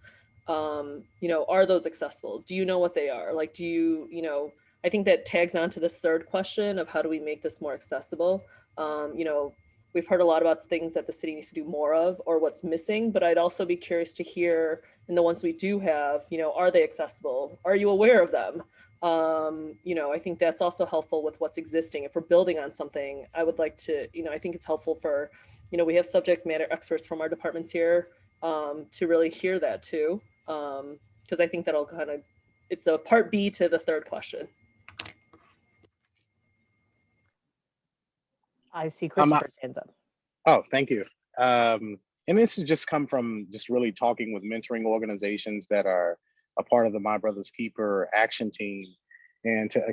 are those accessible? Do you know what they are? Like, do you, I think that tags on to this third question of how do we make this more accessible? We've heard a lot about things that the city needs to do more of, or what's missing, but I'd also be curious to hear, in the ones we do have, are they accessible? Are you aware of them? I think that's also helpful with what's existing. If we're building on something, I would like to, I think it's helpful for, we have subject matter experts from our departments here to really hear that too. Because I think that'll it's a part B to the third question. I see Christopher's hands up. Oh, thank you. And this has just come from just really talking with mentoring organizations that are a part of the My Brother's Keeper action team, and to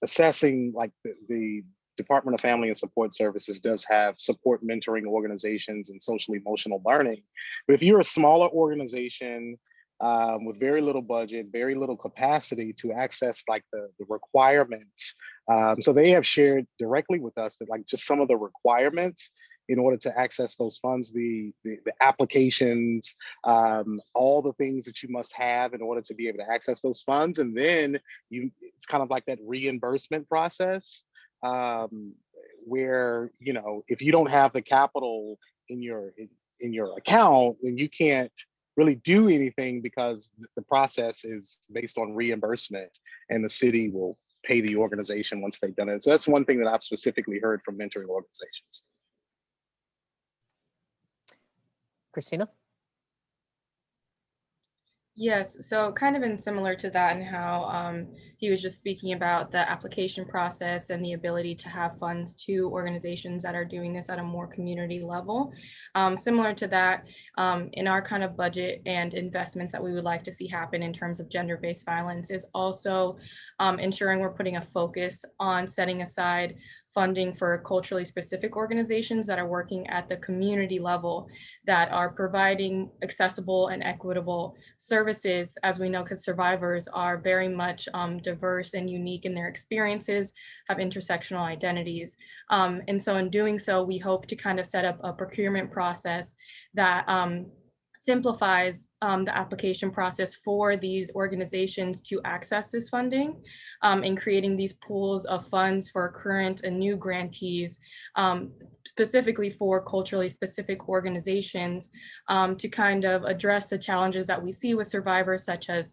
assessing, like, the Department of Family and Support Services does have support mentoring organizations and social emotional learning. But if you're a smaller organization with very little budget, very little capacity to access, like, the requirements, so they have shared directly with us that, like, just some of the requirements in order to access those funds, the applications, all the things that you must have in order to be able to access those funds. And then it's kind of like that reimbursement process, where, if you don't have the capital in your account, then you can't really do anything, because the process is based on reimbursement, and the city will pay the organization once they've done it. So that's one thing that I've specifically heard from mentoring organizations. Christina? Yes, so kind of in similar to that and how he was just speaking about the application process and the ability to have funds to organizations that are doing this at a more community level. Similar to that, in our kind of budget and investments that we would like to see happen in terms of gender-based violence is also ensuring we're putting a focus on setting aside funding for culturally specific organizations that are working at the community level that are providing accessible and equitable services, as we know, because survivors are very much diverse and unique in their experiences, have intersectional identities. And so in doing so, we hope to kind of set up a procurement process that simplifies the application process for these organizations to access this funding, and creating these pools of funds for current and new grantees, specifically for culturally specific organizations, to kind of address the challenges that we see with survivors, such as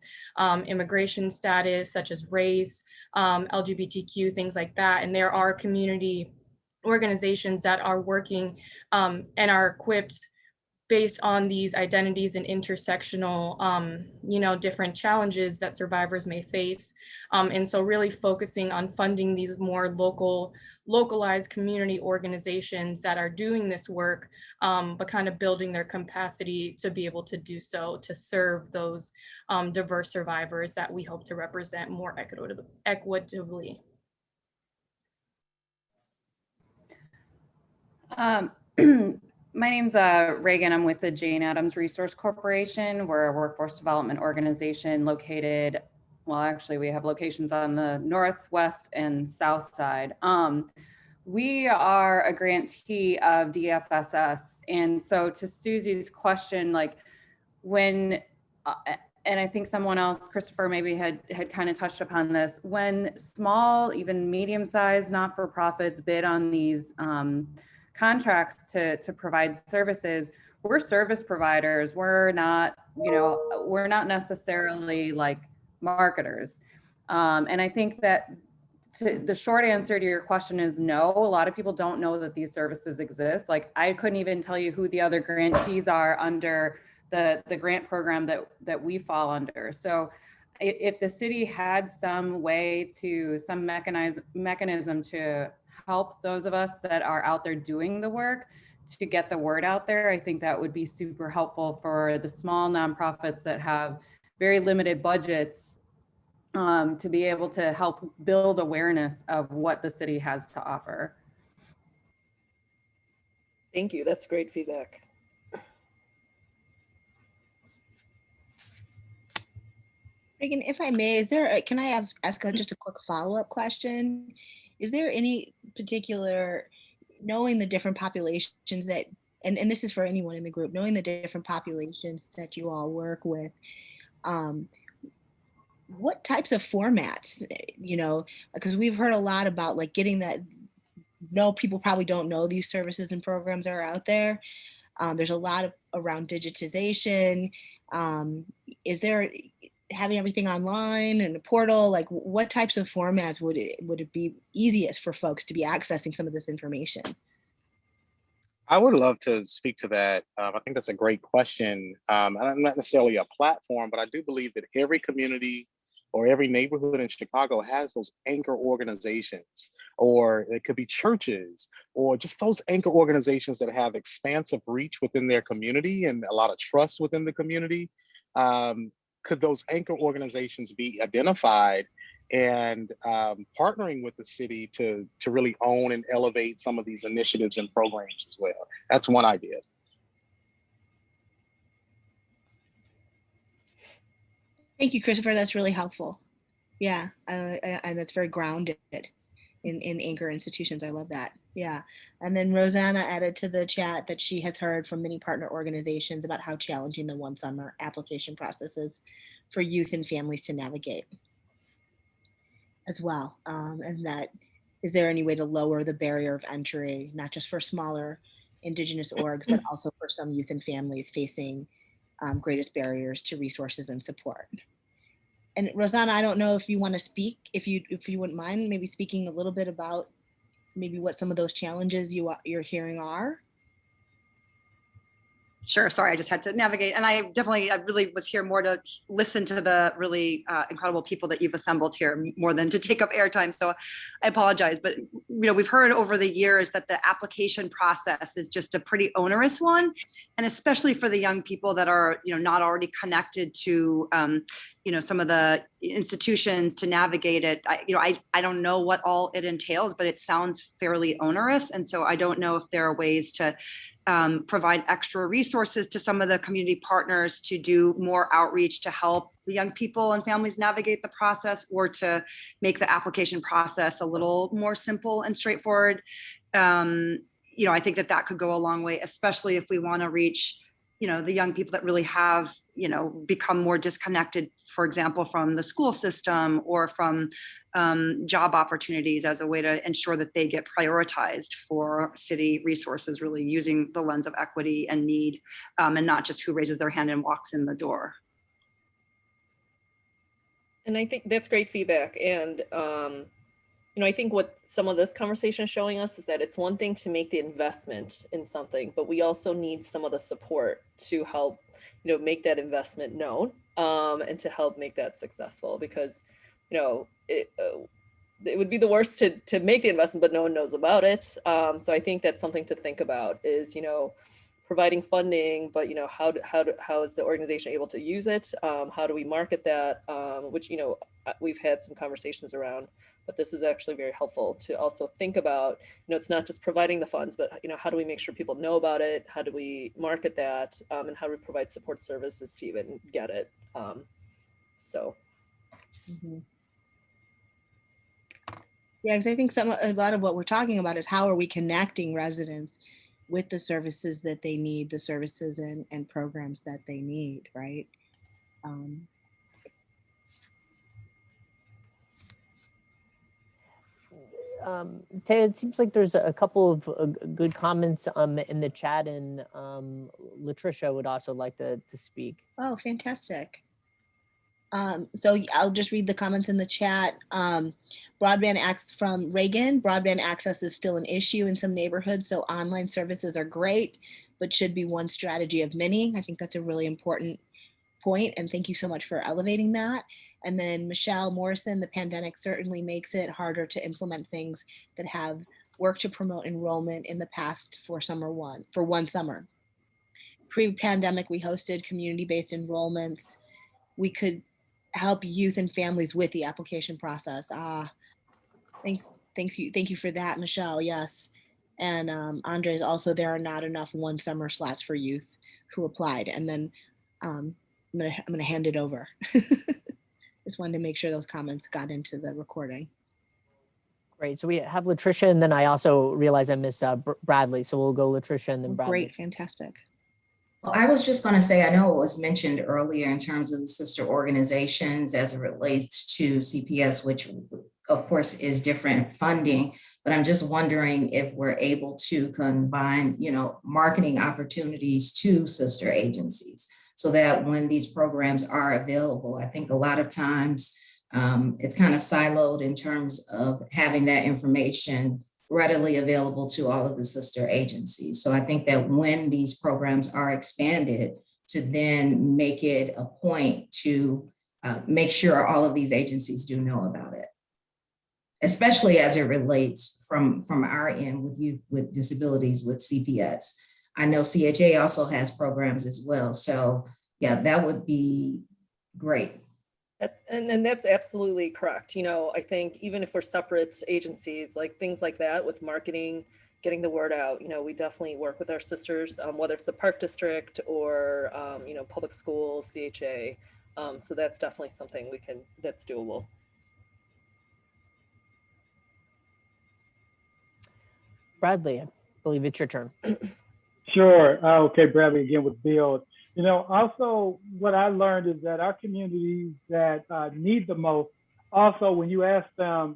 immigration status, such as race, LGBTQ, things like that. And there are community organizations that are working and are equipped based on these identities and intersectional, different challenges that survivors may face. And so really focusing on funding these more localized community organizations that are doing this work, but kind of building their capacity to be able to do so, to serve those diverse survivors that we hope to represent more equitably. My name's Reagan. I'm with the Jane Addams Resource Corporation. We're a workforce development organization located, well, actually we have locations on the northwest and south side. We are a grantee of DFSS. And so to Susie's question, like when, and I think someone else, Christopher, maybe had kind of touched upon this, when small, even medium-sized not-for-profits bid on these contracts to provide services, we're service providers. We're not, we're not necessarily like marketers. And I think that the short answer to your question is no. A lot of people don't know that these services exist. Like I couldn't even tell you who the other grantees are under the grant program that we fall under. So if the city had some way to, some mechanism to help those of us that are out there doing the work to get the word out there, I think that would be super helpful for the small nonprofits that have very limited budgets, to be able to help build awareness of what the city has to offer. Thank you. That's great feedback. Reagan, if I may, can I ask just a quick follow-up question? Is there any particular, knowing the different populations that, and this is for anyone in the group, knowing the different populations that you all work with, what types of formats, because we've heard a lot about like getting that, people probably don't know these services and programs are out there. There's a lot around digitization. Is there, having everything online and a portal, like what types of formats would it be easiest for folks to be accessing some of this information? I would love to speak to that. I think that's a great question. I'm not necessarily a platform, but I do believe that every community or every neighborhood in Chicago has those anchor organizations, or it could be churches, or just those anchor organizations that have expansive reach within their community and a lot of trust within the community. Could those anchor organizations be identified and partnering with the city to really own and elevate some of these initiatives and programs as well? That's one idea. Thank you, Christopher. That's really helpful. Yeah, and that's very grounded in anchor institutions. I love that. Yeah. And then Rosanna added to the chat that she has heard from many partner organizations about how challenging the one summer application process is for youth and families to navigate as well. And that, is there any way to lower the barrier of entry, not just for smaller Indigenous orgs, but also for some youth and families facing greatest barriers to resources and support? And Rosanna, I don't know if you want to speak, if you wouldn't mind maybe speaking a little bit about maybe what some of those challenges you're hearing are. Sure. Sorry, I just had to navigate. And I really was here more to listen to the really incredible people that you've assembled here more than to take up airtime. So I apologize. But, we've heard over the years that the application process is just a pretty onerous one. And especially for the young people that are, not already connected to, some of the institutions to navigate it. I don't know what all it entails, but it sounds fairly onerous. And so I don't know if there are ways to provide extra resources to some of the community partners to do more outreach to help the young people and families navigate the process, or to make the application process a little more simple and straightforward. I think that could go a long way, especially if we want to reach the young people that really have, become more disconnected, for example, from the school system or from job opportunities, as a way to ensure that they get prioritized for city resources, really using the lens of equity and need, and not just who raises their hand and walks in the door. And I think that's great feedback. And, I think what some of this conversation is showing us is that it's one thing to make the investment in something, but we also need some of the support to help, make that investment known, and to help make that successful, because, it would be the worst to make the investment, but no one knows about it. So I think that's something to think about is, providing funding, but how is the organization able to use it? How do we market that? Which we've had some conversations around, but this is actually very helpful to also think about. It's not just providing the funds, but how do we make sure people know about it? How do we market that? And how do we provide support services to even get it? Yeah, because I think a lot of what we're talking about is how are we connecting residents with the services that they need, the services and programs that they need, right? Taya, it seems like there's a couple of good comments in the chat, and Latricia would also like to speak. Oh, fantastic. So I'll just read the comments in the chat. Broadband access from Reagan. Broadband access is still an issue in some neighborhoods, so online services are great, but should be one strategy of many. I think that's a really important point, and thank you so much for elevating that. And then Michelle Morrison, the pandemic certainly makes it harder to implement things that have worked to promote enrollment in the past for one summer. Pre-pandemic, we hosted community-based enrollments. We could help youth and families with the application process. Thank you for that, Michelle. Yes, and Andres, also there are not enough one summer slots for youth who applied. And then I'm gonna hand it over. Just wanted to make sure those comments got into the recording. Great. So we have Latricia, and then I also realize I missed Bradley. So we'll go Latricia and then Bradley. Great, fantastic. Well, I was just going to say, I know it was mentioned earlier in terms of the sister organizations as it relates to CPS, which of course is different funding, but I'm just wondering if we're able to combine, marketing opportunities to sister agencies, so that when these programs are available, I think a lot of times it's kind of siloed in terms of having that information readily available to all of the sister agencies. So I think that when these programs are expanded, to then make it a point to make sure all of these agencies do know about it, especially as it relates from our end with youth with disabilities with CPS. I know CHA also has programs as well. So yeah, that would be great. And that's absolutely correct. I think even if we're separate agencies, like things like that with marketing, getting the word out, we definitely work with our sisters, whether it's the Park District or, public schools, CHA. So that's definitely something that's doable. Bradley, I believe it's your turn. Sure. Okay, Bradley again with Build. Also what I learned is that our communities that need the most, also when you ask them,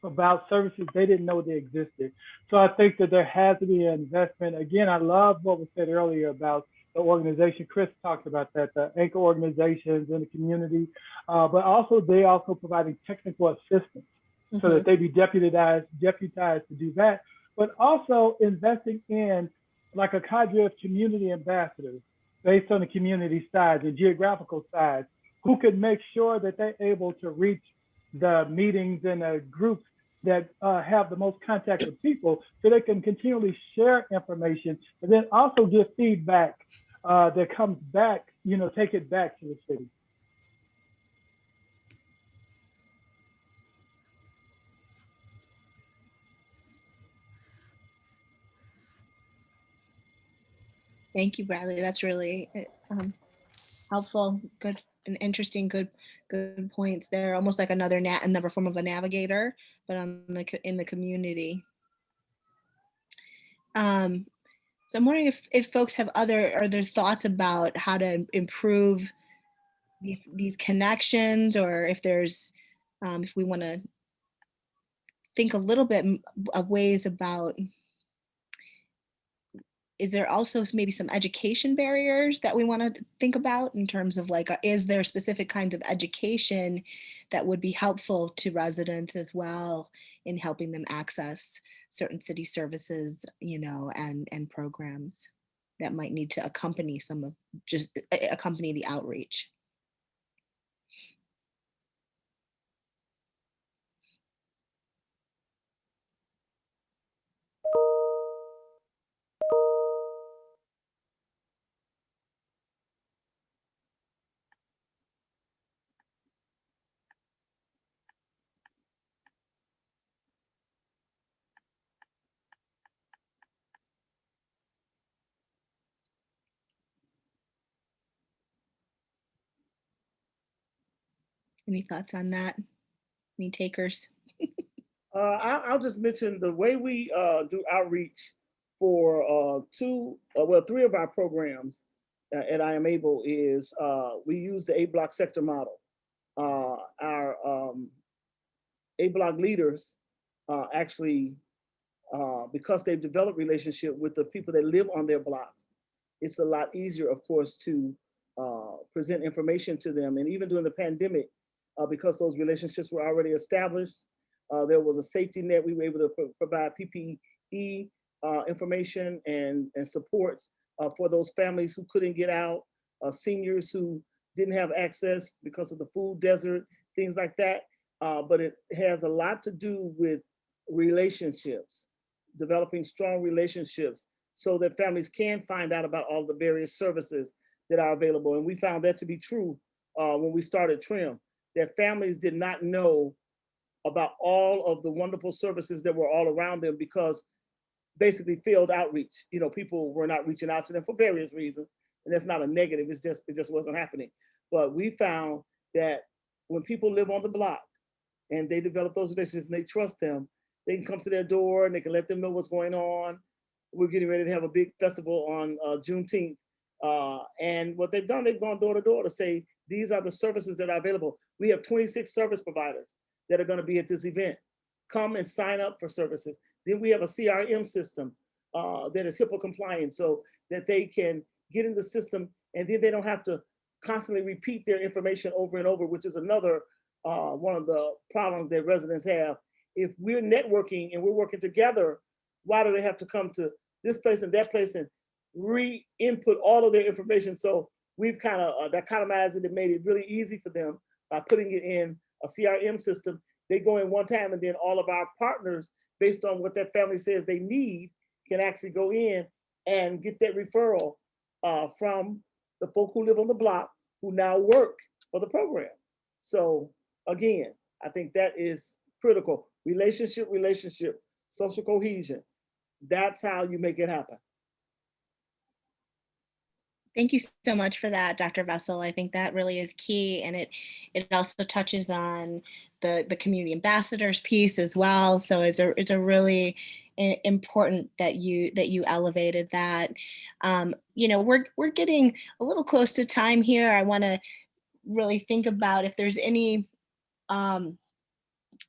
about services, they didn't know they existed. So I think that there has to be an investment. Again, I love what was said earlier about the organization. Chris talked about that, the anchor organizations in the community, but also they also providing technical assistance so that they be deputized to do that, but also investing in like a cadre of community ambassadors based on the community size and geographical size, who could make sure that they're able to reach the meetings and the groups that have the most contact with people, so they can continually share information and then also give feedback that comes back, take it back to the city. Thank you, Bradley. That's really helpful, good and interesting, good points there. Almost like another form of a navigator, but in the community. So I'm wondering if folks have other thoughts about how to improve these connections, or if there's if we want to think a little bit of ways about, is there also maybe some education barriers that we want to think about in terms of like, is there specific kinds of education that would be helpful to residents as well in helping them access certain city services, and programs that might need to accompany accompany the outreach? Any thoughts on that? Any takers? I'll just mention the way we do outreach for three of our programs at I Am Able is we use the A-block sector model. Our A-block leaders actually, because they've developed relationship with the people that live on their blocks, it's a lot easier, of course, to present information to them. And even during the pandemic, because those relationships were already established, there was a safety net. We were able to provide PPE information and supports for those families who couldn't get out, seniors who didn't have access because of the food desert, things like that. But it has a lot to do with relationships, developing strong relationships so that families can find out about all the various services that are available. And we found that to be true when we started TRIM, that families did not know about all of the wonderful services that were all around them because basically failed outreach. People were not reaching out to them for various reasons. And that's not a negative, it just wasn't happening. But we found that when people live on the block and they develop those relationships and they trust them, they can come to their door and they can let them know what's going on. We're getting ready to have a big festival on Juneteenth. And what they've done, they've gone door to door to say, these are the services that are available. We have 26 service providers that are going to be at this event. Come and sign up for services. Then we have a CRM system that is HIPAA compliant so that they can get in the system and then they don't have to constantly repeat their information over and over, which is another one of the problems that residents have. If we're networking and we're working together, why do they have to come to this place and that place and re-input all of their information? So we've kind of dichotomized it and made it really easy for them by putting it in a CRM system. They go in one time and then all of our partners, based on what that family says they need, can actually go in and get that referral from the folk who live on the block who now work for the program. So again, I think that is critical. Relationship, social cohesion. That's how you make it happen. Thank you so much for that, Dr. Vessel. I think that really is key, and it also touches on the community ambassadors piece as well. So it's a really important that you elevated that. We're getting a little close to time here. I want to really think about if there's any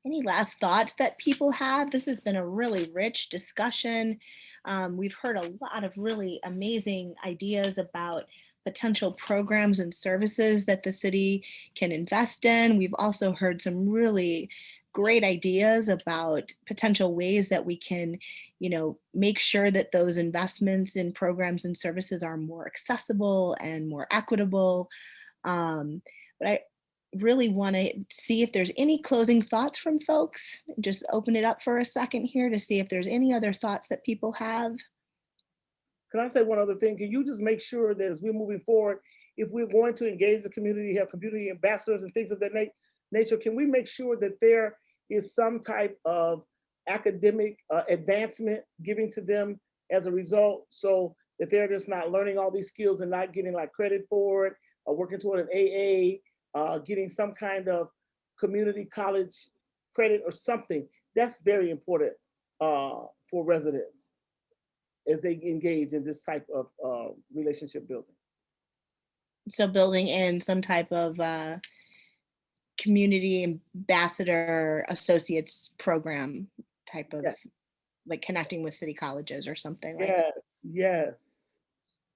last thoughts that people have. This has been a really rich discussion. We've heard a lot of really amazing ideas about potential programs and services that the city can invest in. We've also heard some really great ideas about potential ways that we can, make sure that those investments in programs and services are more accessible and more equitable. But I really want to see if there's any closing thoughts from folks. Just open it up for a second here to see if there's any other thoughts that people have. Can I say one other thing? Can you just make sure that as we're moving forward, if we're going to engage the community, have community ambassadors and things of that nature, can we make sure that there is some type of academic advancement giving to them as a result, so that they're just not learning all these skills and not getting like credit for it, or working toward an AA, getting some kind of community college credit or something? That's very important for residents as they engage in this type of relationship building. So building in some type of community ambassador associates program type of, yes, like connecting with city colleges or something like yes, that. yes.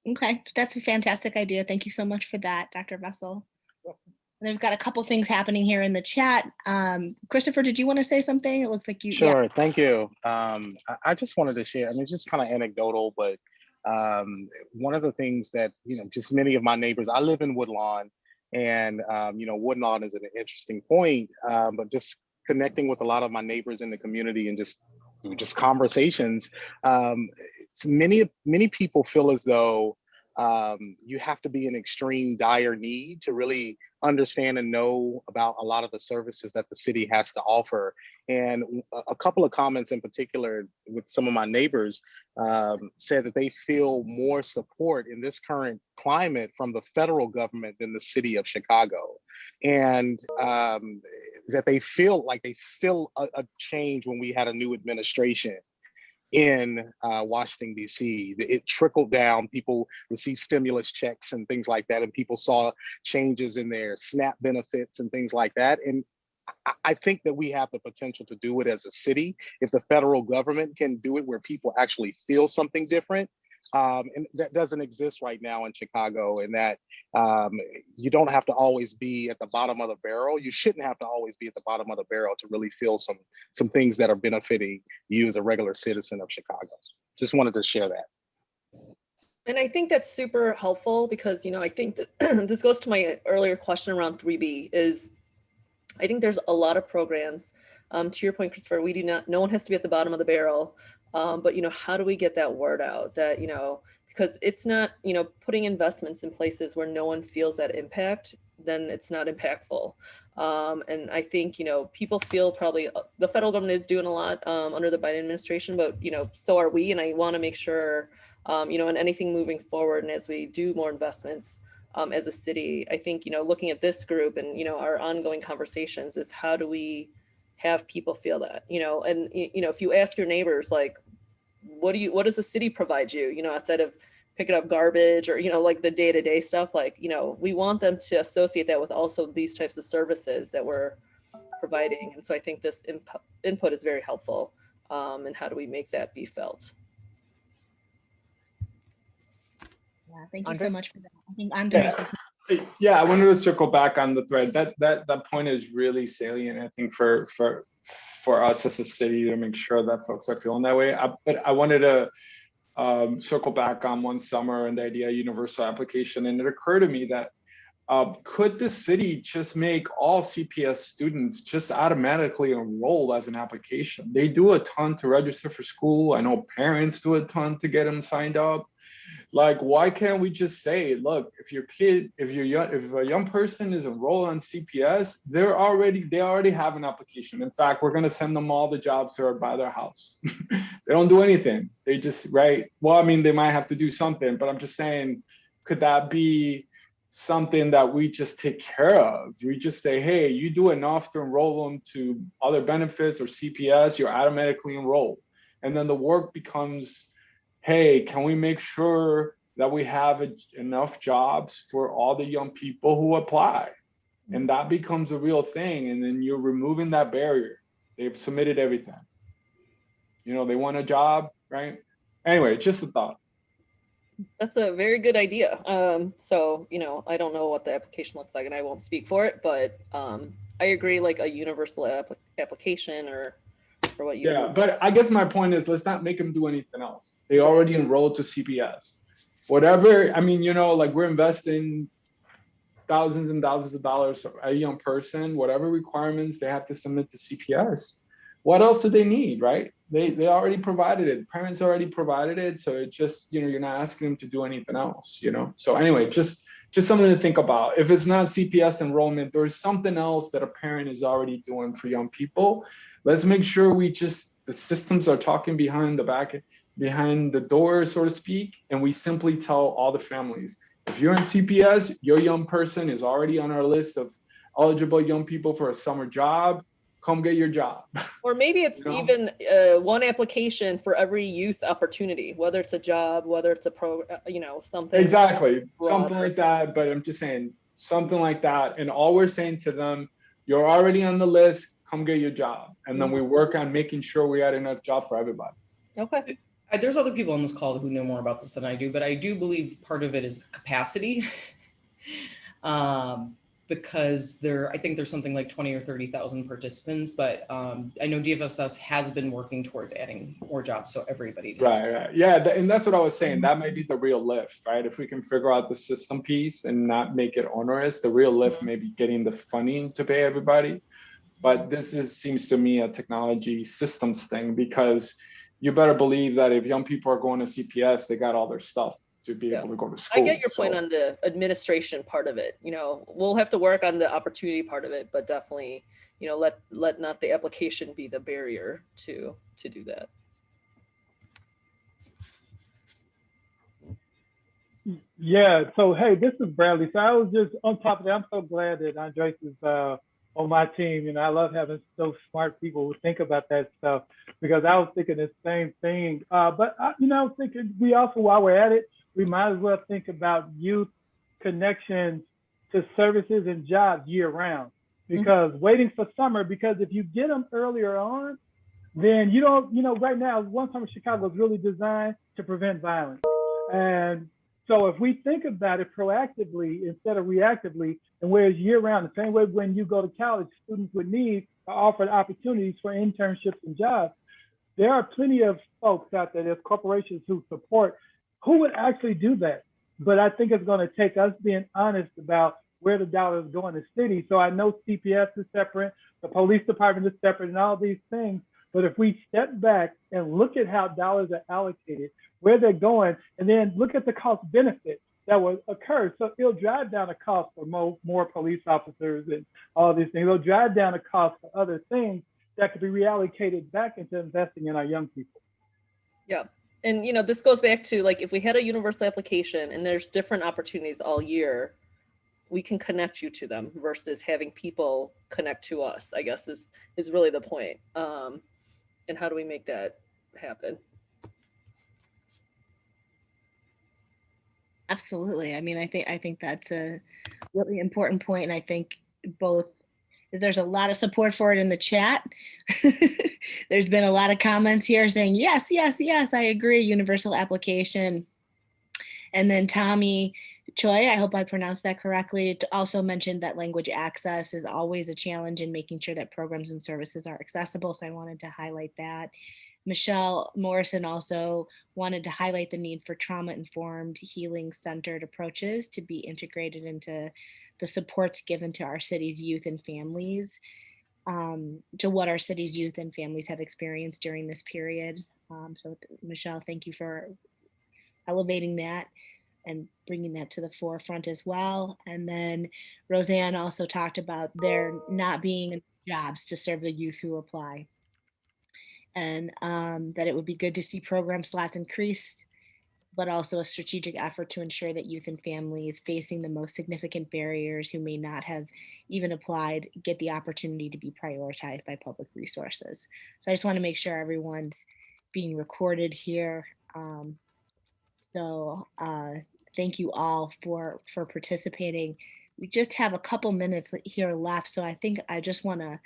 Okay, that's a fantastic idea. Thank you so much for that, Dr. Vessel. And I've got a couple things happening here in the chat. Christopher, did you want to say something? It looks like you. Sure, Yeah. thank you. I just wanted to share, I mean, it's just kind of anecdotal, but one of the things that, just many of my neighbors, I live in Woodlawn, and, Woodlawn is an interesting point, but just connecting with a lot of my neighbors in the community and just conversations, many people feel as though you have to be in extreme dire need to really understand and know about a lot of the services that the city has to offer. And a couple of comments in particular with some of my neighbors said that they feel more support in this current climate from the federal government than the city of Chicago. And that they feel a change when we had a new administration in Washington, D.C. It trickled down. People received stimulus checks and things like that, and people saw changes in their SNAP benefits and things like that. And I think that we have the potential to do it as a city if the federal government can do it where people actually feel something different. And that doesn't exist right now in Chicago, and that you don't have to always be at the bottom of the barrel. You shouldn't have to always be at the bottom of the barrel to really feel some things that are benefiting you as a regular citizen of Chicago. Just wanted to share that. And I think that's super helpful because, I think that this goes to my earlier question around 3B is, I think there's a lot of programs, to your point, Christopher, no one has to be at the bottom of the barrel. But, how do we get that word out that, because it's not, putting investments in places where no one feels that impact, then it's not impactful. And I think, people feel probably the federal government is doing a lot under the Biden administration, but, so are we. And I want to make sure, in anything moving forward and as we do more investments, as a city, I think, looking at this group and, our ongoing conversations is how do we have people feel that, and, if you ask your neighbors, like, what does the city provide you, outside of picking up garbage or, like the day-to-day stuff, like, we want them to associate that with also these types of services that we're providing. And so I think this input is very helpful. And how do we make that be felt? Yeah, thank you so much for that. I think Andres is... Yeah, I wanted to circle back on the thread. That point is really salient, I think, for us as a city to make sure that folks are feeling that way. But I wanted to circle back on one summer and the idea of universal application. And it occurred to me that could the city just make all CPS students just automatically enroll as an application? They do a ton to register for school. I know parents do a ton to get them signed up. Like, why can't we just say, look, if a young person is enrolled on CPS, they already have an application. In fact, we're going to send them all the jobs that are by their house. They don't do anything. They just write. Well, I mean, they might have to do something, but I'm just saying, could that be something that we just take care of? We just say, hey, you do enough to enroll them to other benefits or CPS, you're automatically enrolled. And then the work becomes, hey, can we make sure that we have enough jobs for all the young people who apply? And that becomes a real thing. And then you're removing that barrier. They've submitted everything. They want a job, right? Anyway, just a thought. That's a very good idea. So, I don't know what the application looks like and I won't speak for it, but I agree, like a universal application or what you. Yeah, but I guess my point is, let's not make them do anything else. They already enrolled to CPS. Whatever, I mean, like we're investing thousands and thousands of dollars for a young person, whatever requirements they have to submit to CPS. What else do they need, right? They already provided it. Parents already provided it. So it just, you're not asking them to do anything else, So anyway, just something to think about. If it's not CPS enrollment, there's something else that a parent is already doing for young people. Let's make sure the systems are talking behind the door, so to speak, and we simply tell all the families, if you're in CPS, your young person is already on our list of eligible young people for a summer job. Come get your job. Or maybe it's even one application for every youth opportunity, whether it's a job, whether it's a something. Exactly, broader. something like that. But I'm just saying something like that. And all we're saying to them, you're already on the list. Come get your job. And then we work on making sure we had enough job for everybody. Okay. There's other people on this call who know more about this than I do, but I do believe part of it is capacity. Because I think there's something like 20 or 30,000 participants, but I know DFSS has been working towards adding more jobs, so everybody does. Right. Yeah, and that's what I was saying. That might be the real lift, right? If we can figure out the system piece and not make it onerous, the real lift may be getting the funding to pay everybody. But seems to me a technology systems thing, because you better believe that if young people are going to CPS, they got all their stuff to be able to go to school. I get your point on the administration part of it. We'll have to work on the opportunity part of it, but definitely, let not the application be the barrier to do that. Yeah, so hey, this is Bradley. So I was just on top of that. I'm so glad that Andres is on my team. I love having so smart people who think about that stuff, because I was thinking the same thing. But I was thinking we also, while we're at it, we might as well think about youth connections to services and jobs year round, because waiting for summer, because if you get them earlier on, then you don't, right now, One Summer Chicago is really designed to prevent violence. And so if we think about it proactively instead of reactively, and whereas year round, the same way when you go to college, students would need to offer opportunities for internships and jobs, there are plenty of folks out there, there's corporations who support, who would actually do that. But I think it's going to take us being honest about where the dollar is going to city. So I know CPS is separate, the police department is separate, and all these things. But if we step back and look at how dollars are allocated, where they're going, and then look at the cost benefit that will occur. So it'll drive down the cost for more police officers and all these things. It'll drive down the cost for other things that could be reallocated back into investing in our young people. Yeah. And, this goes back to, like, if we had a universal application and there's different opportunities all year, we can connect you to them versus having people connect to us, I guess is really the point. And how do we make that happen? Absolutely. I mean, I think that's a really important point. And I think there's a lot of support for it in the chat. There's been a lot of comments here saying, yes, I agree, universal application. And then Tommy Choi, I hope I pronounced that correctly, also mentioned that language access is always a challenge in making sure that programs and services are accessible. So I wanted to highlight that. Michelle Morrison also wanted to highlight the need for trauma-informed, healing-centered approaches to be integrated into the supports given to our city's youth and families, to what our city's youth and families have experienced during this period. So Michelle, thank you for elevating that and bringing that to the forefront as well. And then Roseanne also talked about there not being jobs to serve the youth who apply. And that it would be good to see program slots increase, but also a strategic effort to ensure that youth and families facing the most significant barriers who may not have even applied get the opportunity to be prioritized by public resources. So I just want to make sure everyone's being recorded here. Thank you all for participating. We just have a couple minutes here left, so I think I just want to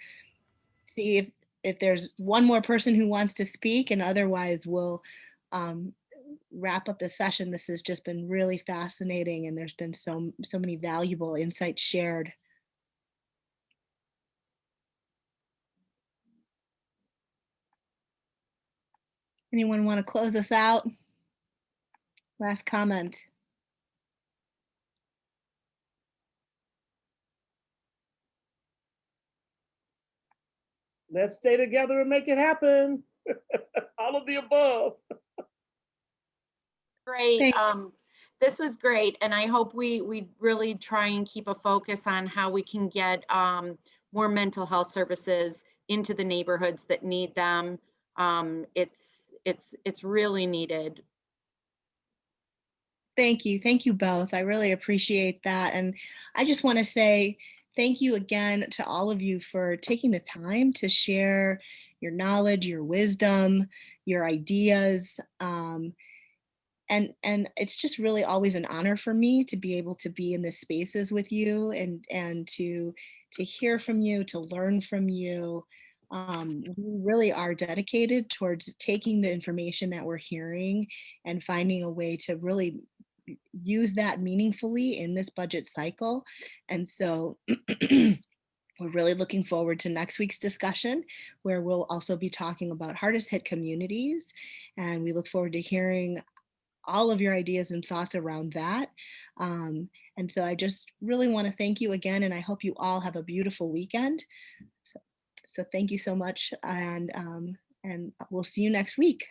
see if there's one more person who wants to speak, and otherwise we'll wrap up the session. This has just been really fascinating, and there's been so many valuable insights shared. Anyone want to close us out? Last comment. Let's stay together and make it happen. All of the above. Great. This was great. And I hope we really try and keep a focus on how we can get more mental health services into the neighborhoods that need them. It's really needed. Thank you. Thank you both. I really appreciate that. And I just want to say thank you again to all of you for taking the time to share your knowledge, your wisdom, your ideas. And it's just really always an honor for me to be able to be in the spaces with you and to hear from you, to learn from you. We really are dedicated towards taking the information that we're hearing and finding a way to really use that meaningfully in this budget cycle. And so we're really looking forward to next week's discussion, where we'll also be talking about hardest hit communities. And we look forward to hearing all of your ideas and thoughts around that. And so I just really want to thank you again, and I hope you all have a beautiful weekend. So thank you so much, and we'll see you next week.